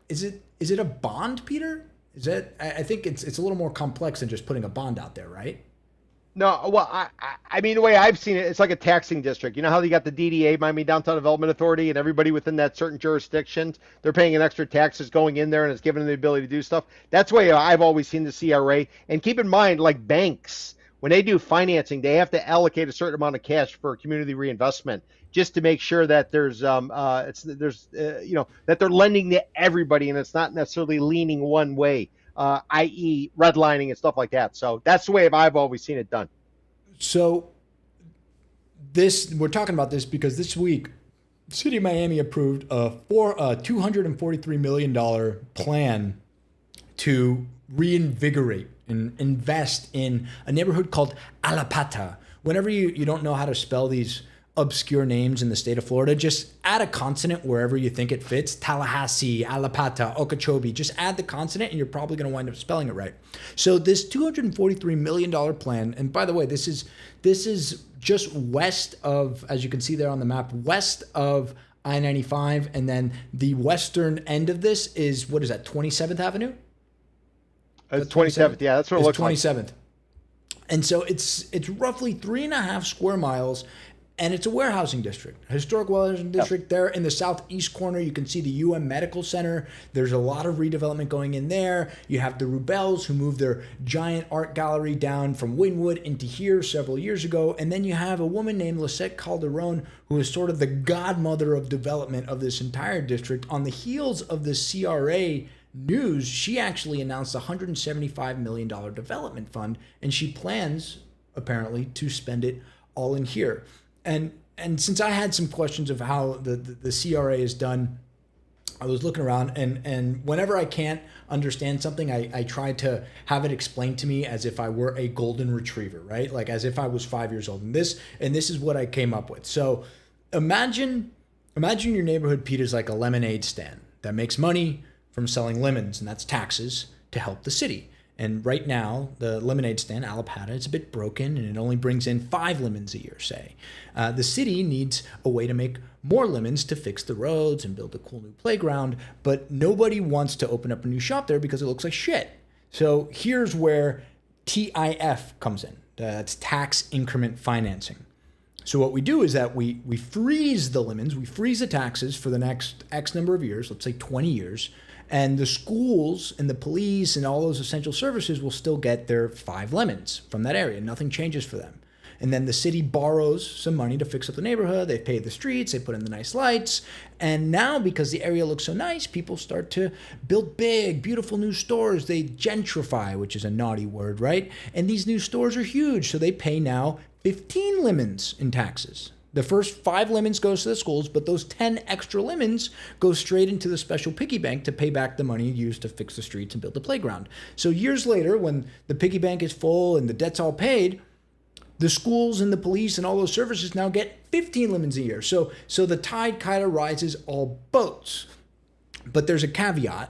is it a bond, Peter? I think it's a little more complex than just putting a bond out there, right? No, well, I mean, the way I've seen it, it's like a taxing district. You know how you got the DDA, Miami Downtown Development Authority, and everybody within that certain jurisdiction, they're paying an extra taxes going in there, and it's giving them the ability to do stuff. That's the way I've always seen the CRA. And keep in mind, like banks, when they do financing, they have to allocate a certain amount of cash for community reinvestment, just to make sure that there's that they're lending to everybody, and it's not necessarily leaning one way, i.e. redlining and stuff like that. So that's the way I've always seen it done. So we're talking about this because this week, the City of Miami approved a $243 million plan to reinvigorate and invest in a neighborhood called Alapata. Whenever you don't know how to spell these obscure names in the state of Florida, just add a consonant wherever you think it fits. Tallahassee, Alapata, Okeechobee. Just add the consonant and you're probably going to wind up spelling it right. So this $243 million plan, and by the way, this is just west of, as you can see there on the map, west of I-95, and then the western end of this is, what is that, 27th Avenue? It's 27th, yeah, that's what it looks like. 27th. And so it's roughly 3.5 square miles. And it's a warehousing district, a historic warehousing district. There in the southeast corner, you can see the Medical Center. There's a lot of redevelopment going in there. You have the Rubels, who moved their giant art gallery down from Wynwood into here several years ago. And then you have a woman named Lisette Calderon, who is sort of the godmother of development of this entire district. On the heels of the CRA news, she actually announced a $175 million development fund, and she plans, apparently, to spend it all in here. And since I had some questions of how the CRA is done, I was looking around, and whenever I can't understand something, I try to have it explained to me as if I were a golden retriever, right? Like as if I was 5 years old. And this is what I came up with. So imagine your neighborhood, Peter's, like a lemonade stand that makes money from selling lemons, and that's taxes to help the city. And right now, the lemonade stand, Allapattah, it's a bit broken, and it only brings in 5 lemons a year, say. The city needs a way to make more lemons to fix the roads and build a cool new playground, but nobody wants to open up a new shop there because it looks like shit. So here's where TIF comes in. That's tax increment financing. So what we do is that we freeze the lemons, we freeze the taxes for the next X number of years, let's say 20 years, and the schools and the police and all those essential services will still get their 5 lemons from that area. Nothing changes for them. And then the city borrows some money to fix up the neighborhood. They pave the streets, they put in the nice lights. And now, because the area looks so nice, people start to build big, beautiful new stores. They gentrify, which is a naughty word, right? And these new stores are huge. So they pay now 15 lemons in taxes. The first 5 lemons goes to the schools, but those 10 extra lemons go straight into the special piggy bank to pay back the money used to fix the streets and build the playground. So years later, when the piggy bank is full and the debt's all paid, the schools and the police and all those services now get 15 lemons a year. So the tide kind of rises all boats. But there's a caveat.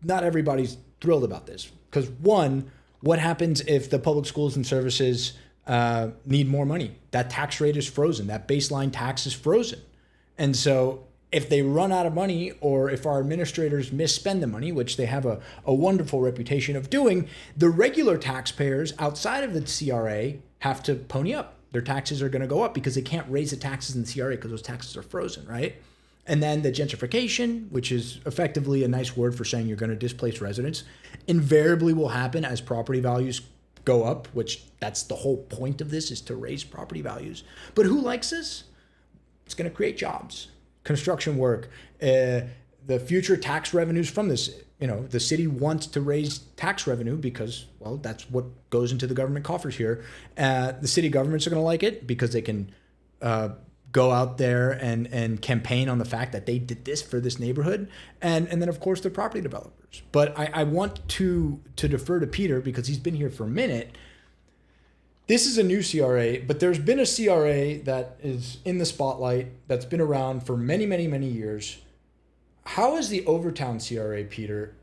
Not everybody's thrilled about this. Because one, what happens if the public schools and services need more money? That tax rate is frozen. That baseline tax is frozen. And so if they run out of money, or if our administrators misspend the money, which they have a wonderful reputation of doing, the regular taxpayers outside of the CRA have to pony up. Their taxes are going to go up because they can't raise the taxes in the CRA because those taxes are frozen, right? And then the gentrification, which is effectively a nice word for saying you're going to displace residents, invariably will happen as property values go up, which that's the whole point of this, is to raise property values. But who likes this? It's going to create jobs, construction work, the future tax revenues from this. You know, the city wants to raise tax revenue because, well, that's what goes into the government coffers here. The city governments are going to like it because they can go out there and campaign on the fact that they did this for this neighborhood. And then, of course, the property developers. But I want to defer to Peter because he's been here for a minute. This is a new CRA, but there's been a CRA that is in the spotlight that's been around for many, many, many years. How has the Overtown CRA, Peter,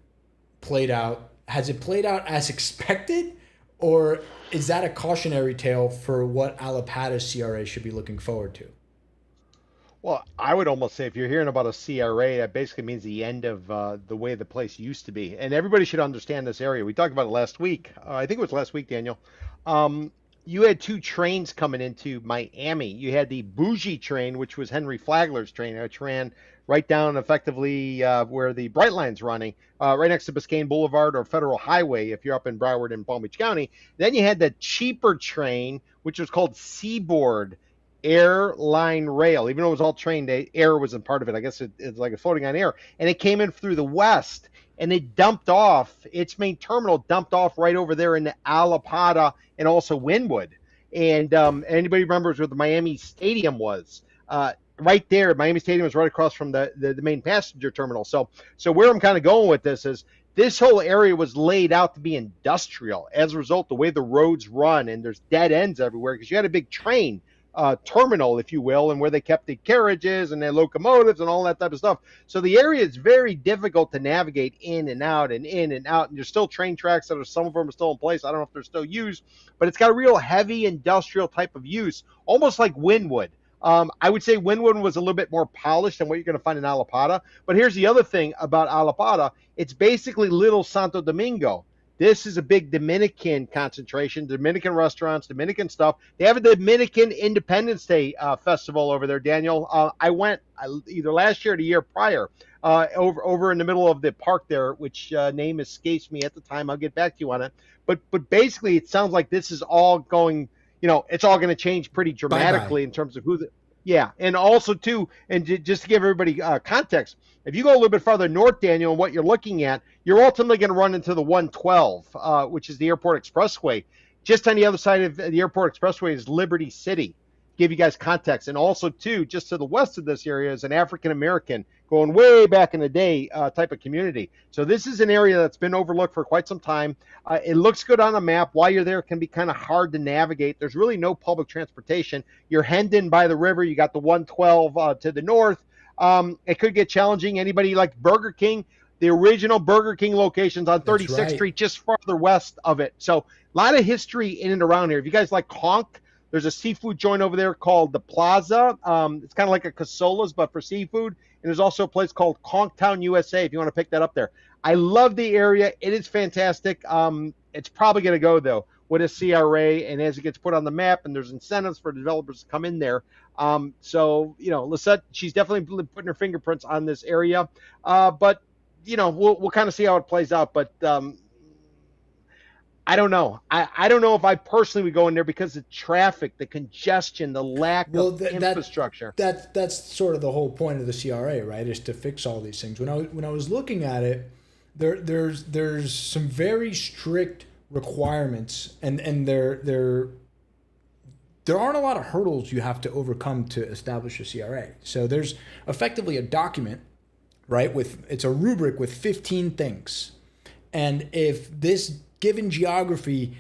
played out? Has it played out as expected, or is that a cautionary tale for what Allapattah's CRA should be looking forward to? Well, I would almost say if you're hearing about a CRA, that basically means the end of the way the place used to be. And everybody should understand this area. We talked about it last week. I think it was last week, Daniel. You had 2 trains coming into Miami. You had the bougie train, which was Henry Flagler's train, which ran right down effectively where the Bright Line's running, right next to Biscayne Boulevard or Federal Highway if you're up in Broward and Palm Beach County. Then you had the cheaper train, which was called Seaboard Airline Rail. Even though it was all train, air wasn't part of it. I guess it's like it's floating on air. And it came in through the west, and it dumped off, its main terminal dumped off right over there in the Allapattah and also Wynwood. And anybody remembers where the Miami Stadium was? Right there, Miami Stadium was right across from the main passenger terminal. So where I'm kind of going with this is this whole area was laid out to be industrial. As a result, the way the roads run, and there's dead ends everywhere because you had a big train terminal, if you will, and where they kept the carriages and their locomotives and all that type of stuff. So the area is very difficult to navigate in and out and in and out. And there's still train tracks that are, some of them are still in place. I don't know if they're still used, but it's got a real heavy industrial type of use, almost like Wynwood. I would say Wynwood was a little bit more polished than what you're going to find in Allapattah. But here's the other thing about Allapattah. It's basically little Santo Domingo. This is a big Dominican concentration, Dominican restaurants, Dominican stuff. They have a Dominican Independence Day festival over there, Daniel. I went either last year or the year prior over in the middle of the park there, which name escapes me at the time. I'll get back to you on it. But basically, it sounds like this is all going, it's all going to change pretty dramatically in terms of who the. Yeah, and also too, and just to give everybody context, if you go a little bit farther north, Daniel, and what you're looking at, you're ultimately going to run into the 112, which is the Airport Expressway. Just on the other side of the Airport Expressway is Liberty City. Give you guys context, and also too, just to the west of this area is an African American going way back in the day type of community. So this is an area that's been overlooked for quite some time. It looks good on the map. While you're there, it can be kind of hard to navigate. There's really no public transportation. You're hemmed in by the river. You got the 112 to the north. It could get challenging. Anybody like Burger King, the original Burger King locations on 36th Street, just farther west of it. So a lot of history in and around here. If you guys like honk, there's a seafood joint over there called the Plaza. It's kind of like a Casola's, but for seafood. And there's also a place called Conktown, USA, if you want to pick that up there. I love the area. It is fantastic. It's probably going to go, though, with a CRA. And as it gets put on the map, and there's incentives for developers to come in there. So, Lisette, she's definitely putting her fingerprints on this area. But, we'll kind of see how it plays out. But I don't know. I don't know if I personally would go in there because of traffic, the congestion, the lack of infrastructure. That's sort of the whole point of the CRA, right? Is to fix all these things. When I was looking at it, there's some very strict requirements, and there aren't a lot of hurdles you have to overcome to establish a CRA. So there's effectively a document, right? It's a rubric with 15 things, and if this given geography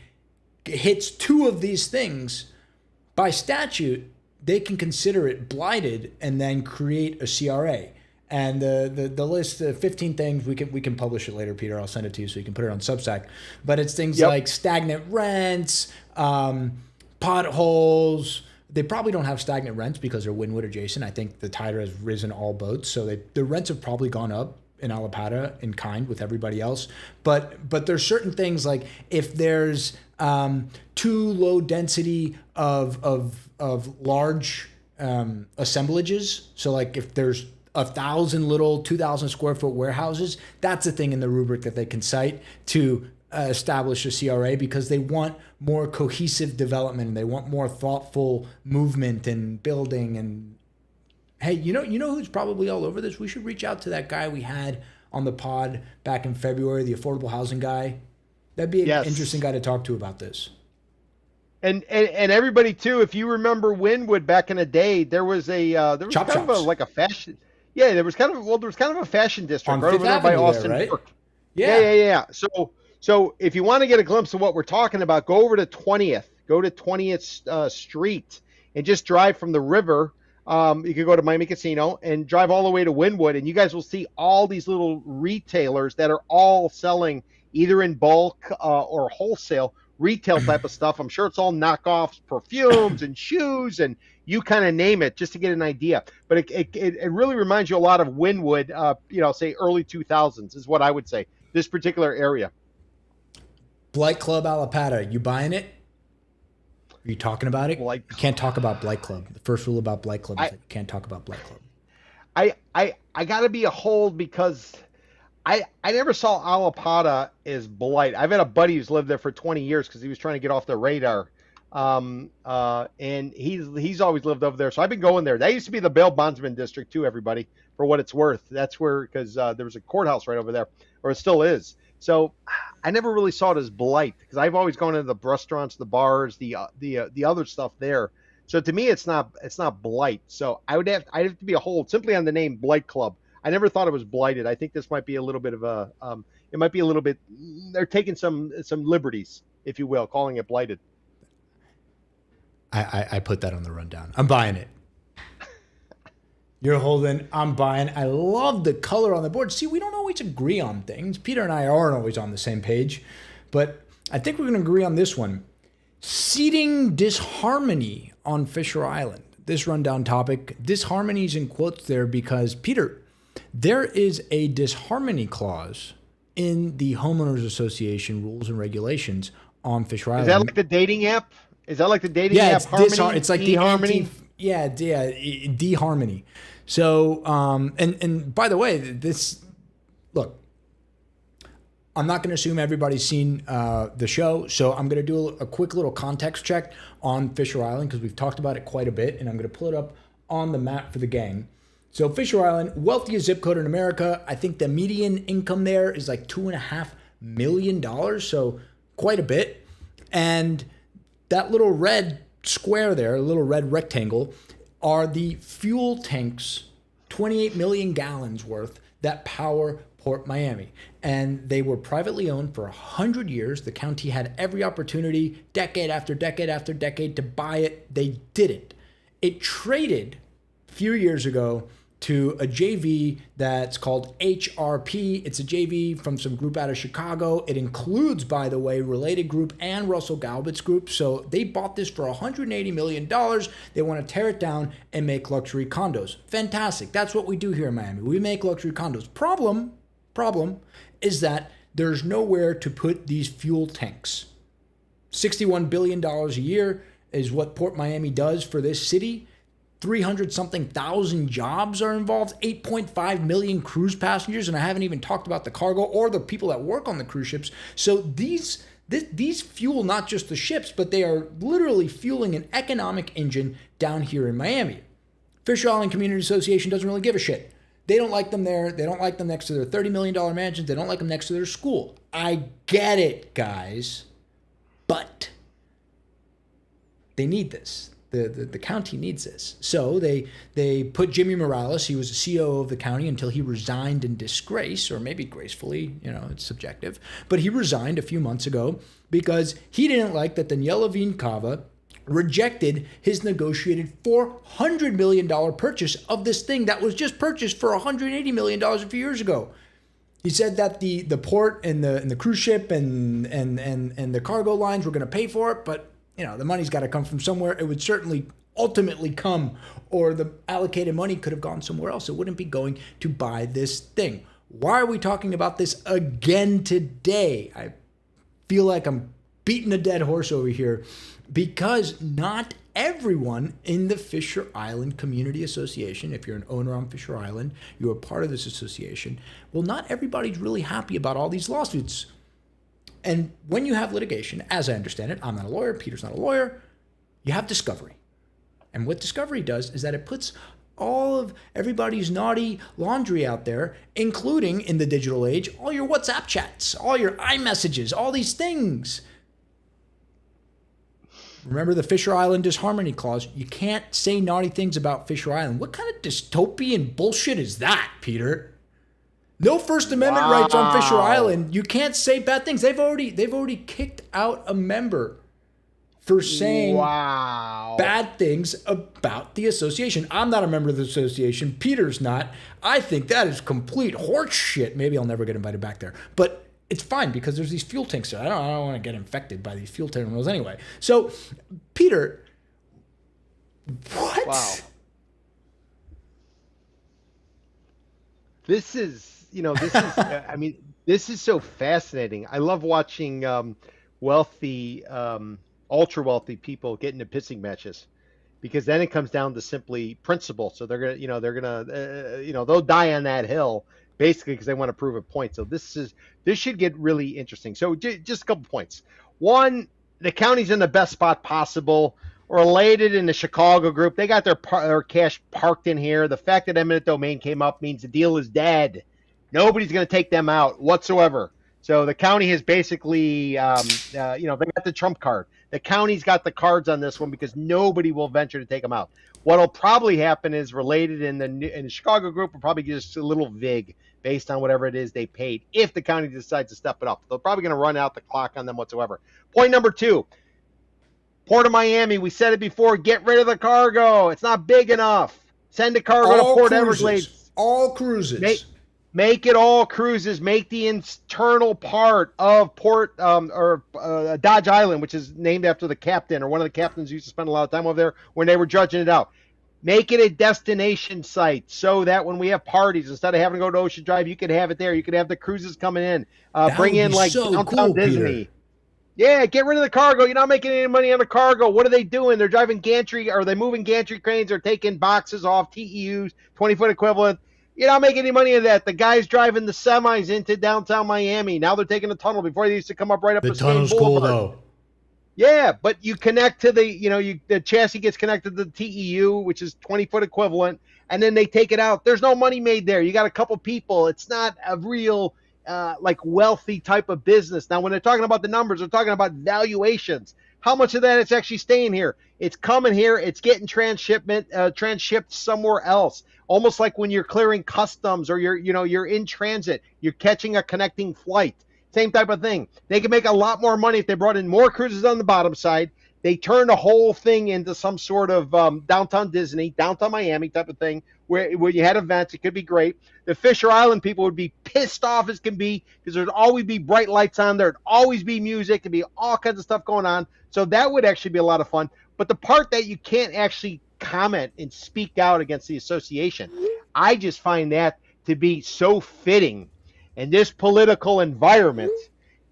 hits 2 of these things, by statute, they can consider it blighted and then create a CRA. And the list of 15 things, we can publish it later, Peter. I'll send it to you so you can put it on Substack. But it's things like stagnant rents, potholes. They probably don't have stagnant rents because they're Wynwood adjacent. I think the tide has risen all boats, so the rents have probably gone up in Allapattah in kind with everybody else, but there's certain things like if there's too low density of large assemblages, so like if there's 1,000 little 2,000 square foot warehouses, that's a thing in the rubric that they can cite to establish a CRA, because they want more cohesive development and they want more thoughtful movement and building. And hey, you know who's probably all over this? We should reach out to that guy we had on the pod back in February, the affordable housing guy. That'd be an interesting guy to talk to about this. And everybody too, if you remember Wynwood back in the day, there was kind of a fashion. Yeah, there was kind of a fashion district right over there by Austin, right? Yeah. So if you want to get a glimpse of what we're talking about, go over to 20th. Go to 20th Street and just drive from the river. You can go to Miami Casino and drive all the way to Wynwood, and you guys will see all these little retailers that are all selling either in bulk or wholesale retail type of stuff. I'm sure it's all knockoffs, perfumes and shoes, and you kind of name it, just to get an idea. But it really reminds you a lot of Wynwood, say early 2000s is what I would say, this particular area. Blight Club Allapattah, you buying it? Are you talking about it? You can't talk about Blight Club. The first rule about Blight Club is that you can't talk about Blight Club. I got to be a hold because I never saw Allapattah as blight. I've had a buddy who's lived there for 20 years because he was trying to get off the radar. And he's always lived over there. So I've been going there. That used to be the bail bondsman district too, everybody, for what it's worth. That's where, because there was a courthouse right over there, or it still is. So I never really saw it as blight because I've always gone into the restaurants, the bars, the other stuff there. So to me, it's not blight. So I'd have to be a hold simply on the name Blight Club. I never thought it was blighted. I think this might be a little bit of a it might be a little bit. They're taking some liberties, if you will, calling it blighted. I put that on the rundown. I'm buying it. You're holding, I'm buying. I love the color on the board. See, we don't always agree on things. Peter and I aren't always on the same page, but I think we're going to agree on this one. Seating disharmony on Fisher Island. This rundown topic, disharmony's in quotes there because, Peter, there is a disharmony clause in the homeowners association rules and regulations on Fisher Island. Is that like the dating app? Is that like the dating yeah, app? it's like the Harmony. D-Harmony. So, and by the way, look, I'm not going to assume everybody's seen the show, so I'm going to do a quick little context check on Fisher Island because we've talked about it quite a bit, and I'm going to pull it up on the map for the gang. So Fisher Island, wealthiest zip code in America. I think the median income there is like $2.5 million, so quite a bit. And that little red square there, a little red rectangle, are the fuel tanks, 28 million gallons worth, that power Port Miami. And they were privately owned for 100 years. The county had every opportunity, decade after decade after decade, to buy it. They didn't. It traded a few years ago to a JV that's called HRP. It's a JV from some group out of Chicago. It includes, by the way, Related Group and Russell Galbit's group. So they bought this for $180 million. They want to tear it down and make luxury condos. Fantastic. That's what we do here in Miami. We make luxury condos. Problem is that there's nowhere to put these fuel tanks. $61 billion a year is what Port Miami does for this city. 300-something thousand jobs are involved, 8.5 million cruise passengers, and I haven't even talked about the cargo or the people that work on the cruise ships. So these fuel not just the ships, but they are literally fueling an economic engine down here in Miami. Fisher Island Community Association doesn't really give a shit. They don't like them there. They don't like them next to their $30 million mansions. They don't like them next to their school. I get it, guys, but they need this. The county needs this. So they put Jimmy Morales, he was the CEO of the county until he resigned in disgrace, or maybe gracefully, it's subjective. But he resigned a few months ago because he didn't like that Daniel Levine Cava rejected his negotiated $400 million purchase of this thing that was just purchased for $180 million a few years ago. He said that the port and the cruise ship and the cargo lines were going to pay for it, but the money's got to come from somewhere. It would certainly ultimately come, or the allocated money could have gone somewhere else. It wouldn't be going to buy this thing. Why are we talking about this again today? I feel like I'm beating a dead horse over here because not everyone in the Fisher Island Community Association, if you're an owner on Fisher Island, you're a part of this association, well, not everybody's really happy about all these lawsuits. And when you have litigation, as I understand it, I'm not a lawyer, Peter's not a lawyer, you have discovery. And what discovery does is that it puts all of everybody's naughty laundry out there, including in the digital age, all your WhatsApp chats, all your iMessages, all these things. Remember the Fisher Island disharmony clause? You can't say naughty things about Fisher Island. What kind of dystopian bullshit is that, Peter? No First Amendment rights on Fisher Island. You can't say bad things. They've already kicked out a member for saying bad things about the association. I'm not a member of the association. Peter's not. I think that is complete horse shit. Maybe I'll never get invited back there. But it's fine because there's these fuel tanks there. I don't want to get infected by these fuel terminals anyway. So, Peter, what? Wow. This is this is so fascinating. I love watching wealthy, ultra wealthy people get into pissing matches, because then it comes down to simply principle. So they're gonna, they'll die on that hill basically because they want to prove a point. So this should get really interesting. So just a couple points. One, the county's in the best spot possible. Related in the Chicago group, they got their cash parked in here. The fact that eminent domain came up means the deal is dead. Nobody's going to take them out whatsoever. So the county has basically, they got the trump card. The county's got the cards on this one because nobody will venture to take them out. What'll probably happen is Related in the Chicago group will probably just a little vig based on whatever it is they paid if the county decides to step it up. They're probably going to run out the clock on them whatsoever. Point number 2. Port of Miami, we said it before, get rid of the cargo. It's not big enough. Send the cargo to Port Everglades. All cruises. Make it all cruises. Make the internal part of Dodge Island, which is named after the captain, or one of the captains who used to spend a lot of time over there when they were judging it out. Make it a destination site so that when we have parties, instead of having to go to Ocean Drive, you could have it there. You could have the cruises coming in. That Bring would in be like so downtown cool, Peter. Disney. Yeah, get rid of the cargo. You're not making any money on the cargo. What are they doing? They're driving gantry. Are they moving gantry cranes or taking boxes off TEUs, 20-foot equivalent? You're not making any money on that. The guys driving the semis into downtown Miami. Now they're taking a tunnel. Before they used to come up right up The Biscayne tunnel's Boulevard. cool though. Yeah, but you connect to the chassis gets connected to the TEU, which is 20-foot equivalent, and then they take it out. There's no money made there. You got a couple people. It's not a real like wealthy type of business. Now, when they're talking about the numbers, they're talking about valuations. How much of that is actually staying here? It's coming here. It's getting transshipped somewhere else. Almost like when you're clearing customs or you're in transit, you're catching a connecting flight. Same type of thing. They can make a lot more money if they brought in more cruises on the bottom side. They turn the whole thing into some sort of downtown Disney, downtown Miami type of thing where you had events. It could be great. The Fisher Island people would be pissed off as can be because there'd always be bright lights on. There'd always be music. There'd be all kinds of stuff going on. So that would actually be a lot of fun. But the part that you can't actually comment and speak out against the association, I just find that to be so fitting. In this political environment,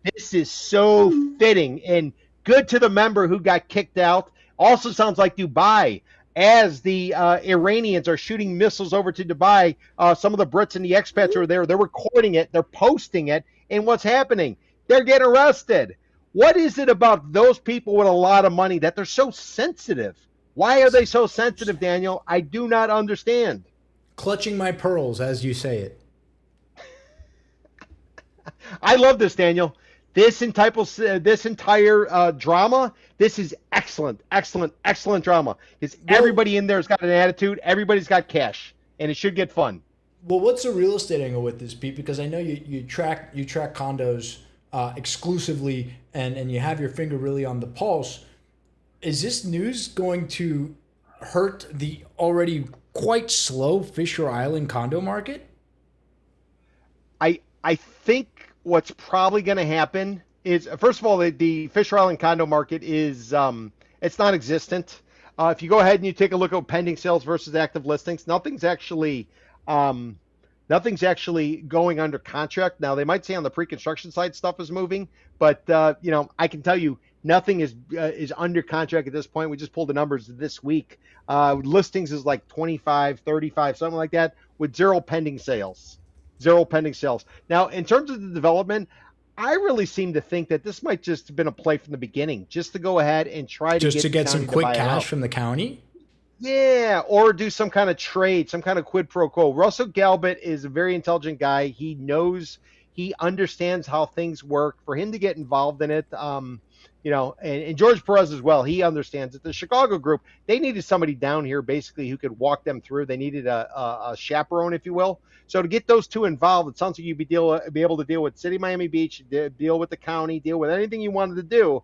this is so fitting and good to the member who got kicked out. Also sounds like Dubai. As the Iranians are shooting missiles over to Dubai, some of the Brits and the expats are there. They're recording it. They're posting it. And what's happening? They're getting arrested. What is it about those people with a lot of money that they're so sensitive? Why are they so sensitive, Daniel? I do not understand. Clutching my pearls, as you say it. I love this, Daniel. This entire drama, this is excellent, excellent, excellent drama. Because everybody in there has got an attitude. Everybody's got cash, and it should get fun. Well, what's the real estate angle with this, Pete? Because I know you track condos exclusively, and you have your finger really on the pulse. Is this news going to hurt the already quite slow Fisher Island condo market? I think what's probably going to happen is, first of all, the Fisher Island condo market is it's non-existent. If you go ahead and you take a look at pending sales versus active listings, nothing's actually going under contract. Now they might say on the pre-construction side stuff is moving, but I can tell you nothing is under contract at this point. We just pulled the numbers this week. Listings is like 25, 35, something like that, with zero pending sales. Now, in terms of the development, I really seem to think that this might just have been a play from the beginning, just to go ahead and try to get some quick cash from the county. Yeah, or do some kind of trade, some kind of quid pro quo. Russell Galbert is a very intelligent guy. He understands how things work. For him to get involved in it, and George Perez as well, he understands it. The Chicago group, they needed somebody down here basically who could walk them through. They needed a chaperone, if you will. So to get those two involved, it sounds like you'd be able to deal with City of Miami Beach, deal with the county, deal with anything you wanted to do.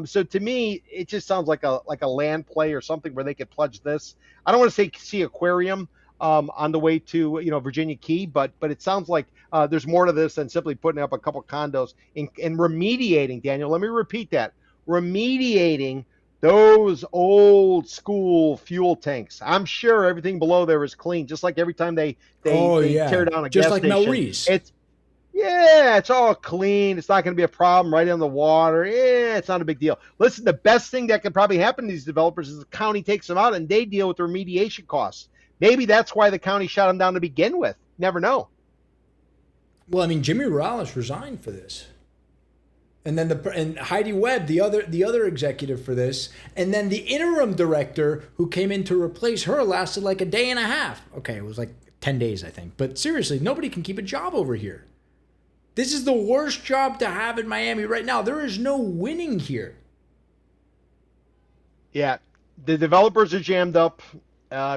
So to me, it just sounds like a land play or something where they could pledge this. I don't want to say Sea Aquarium on the way to Virginia Key, but it sounds like there's more to this than simply putting up a couple condos and remediating. Daniel, let me repeat that: remediating those old school fuel tanks. I'm sure everything below there is clean, just like every time they tear down a just gas like station. Melreese. It's all clean. It's not going to be a problem right in the water. It's not a big deal. Listen, the best thing that could probably happen to these developers is the county takes them out and they deal with the remediation costs. Maybe that's why the county shut them down to begin with. Never know. Well, I mean, Jimmy Morales resigned for this. And then and Heidi Webb, the other executive for this, and then the interim director who came in to replace her lasted like a day and a half. Okay, it was like 10 days, I think. But seriously, nobody can keep a job over here. This is the worst job to have in Miami right now. There is no winning here. Yeah, the developers are jammed up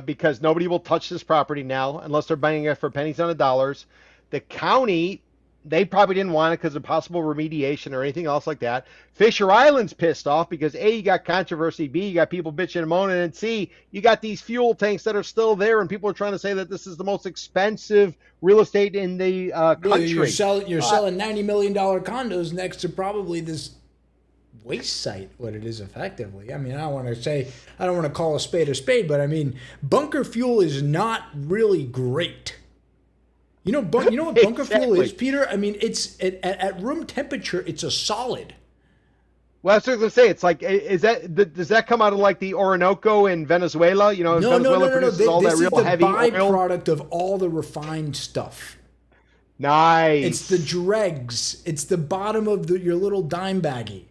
because nobody will touch this property now unless they're buying it for pennies on the dollars. The county, they probably didn't want it because of possible remediation or anything else like that. Fisher Island's pissed off because A, you got controversy, B, you got people bitching and moaning, and C, you got these fuel tanks that are still there, and people are trying to say that this is the most expensive real estate in the country. You're selling $90 million condos next to probably this waste site what it is effectively. I mean, I don't want to call a spade, but I mean, bunker fuel is not really great. You know what bunker fuel is, Peter? I mean, it's at room temperature, it's a solid. Well, I was going to say, it's like, does that come out of like the Orinoco in Venezuela? You know, Venezuela produces all that real heavy oil. This is the byproduct of all the refined stuff. Nice. It's the dregs. It's the bottom of your little dime baggie.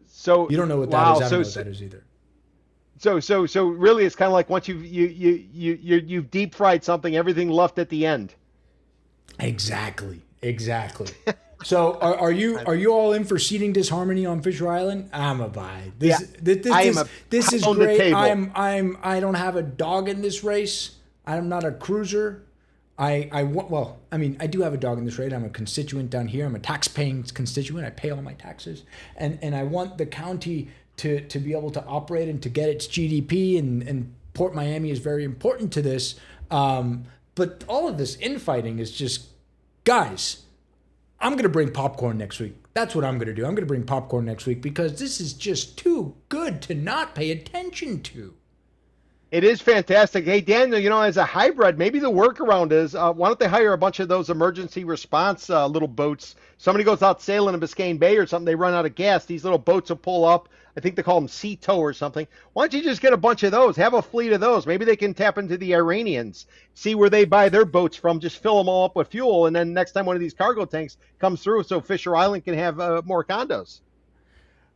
So you don't know what that is. I don't know what that is either. So really, it's kind of like once you've deep fried something, everything left at the end. Exactly. So are you all in for seating disharmony on Fisher Island? I'm a buy. This is great. I don't have a dog in this race. I'm not a cruiser. I do have a dog in this race. I'm a constituent down here. I'm a tax-paying constituent. I pay all my taxes, and I want the county to be able to operate and to get its GDP. And Port Miami is very important to this. But all of this infighting is just, guys, I'm going to bring popcorn next week. That's what I'm going to do. I'm going to bring popcorn next week because this is just too good to not pay attention to. It is fantastic. Hey, Daniel, as a hybrid, maybe the workaround is, why don't they hire a bunch of those emergency response little boats? Somebody goes out sailing in Biscayne Bay or something, they run out of gas. These little boats will pull up. I think they call them sea tow or something. Why don't you just get a bunch of those? Have a fleet of those. Maybe they can tap into the Iranians, see where they buy their boats from, just fill them all up with fuel, and then next time one of these cargo tanks comes through so Fisher Island can have more condos.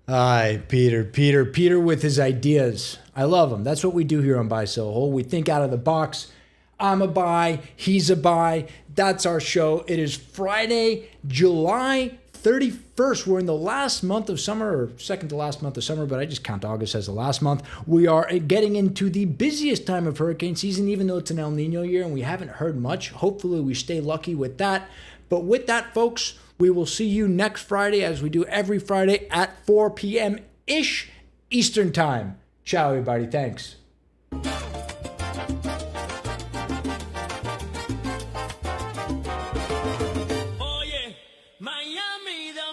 Aye, Peter with his ideas. I love him. That's what we do here on Buy Sell Hold. We think out of the box. I'm a buy. He's a buy. That's our show. It is Friday, July 31st. We're in the last month of summer, or second to last month of summer, but I just count August as the last month. We are getting into the busiest time of hurricane season, even though it's an El Nino year, and we haven't heard much. Hopefully we stay lucky with that. But with that, folks, we will see you next Friday, as we do every Friday at 4 p.m.-ish Eastern Time. Ciao, everybody. Thanks. Oye, Miami, the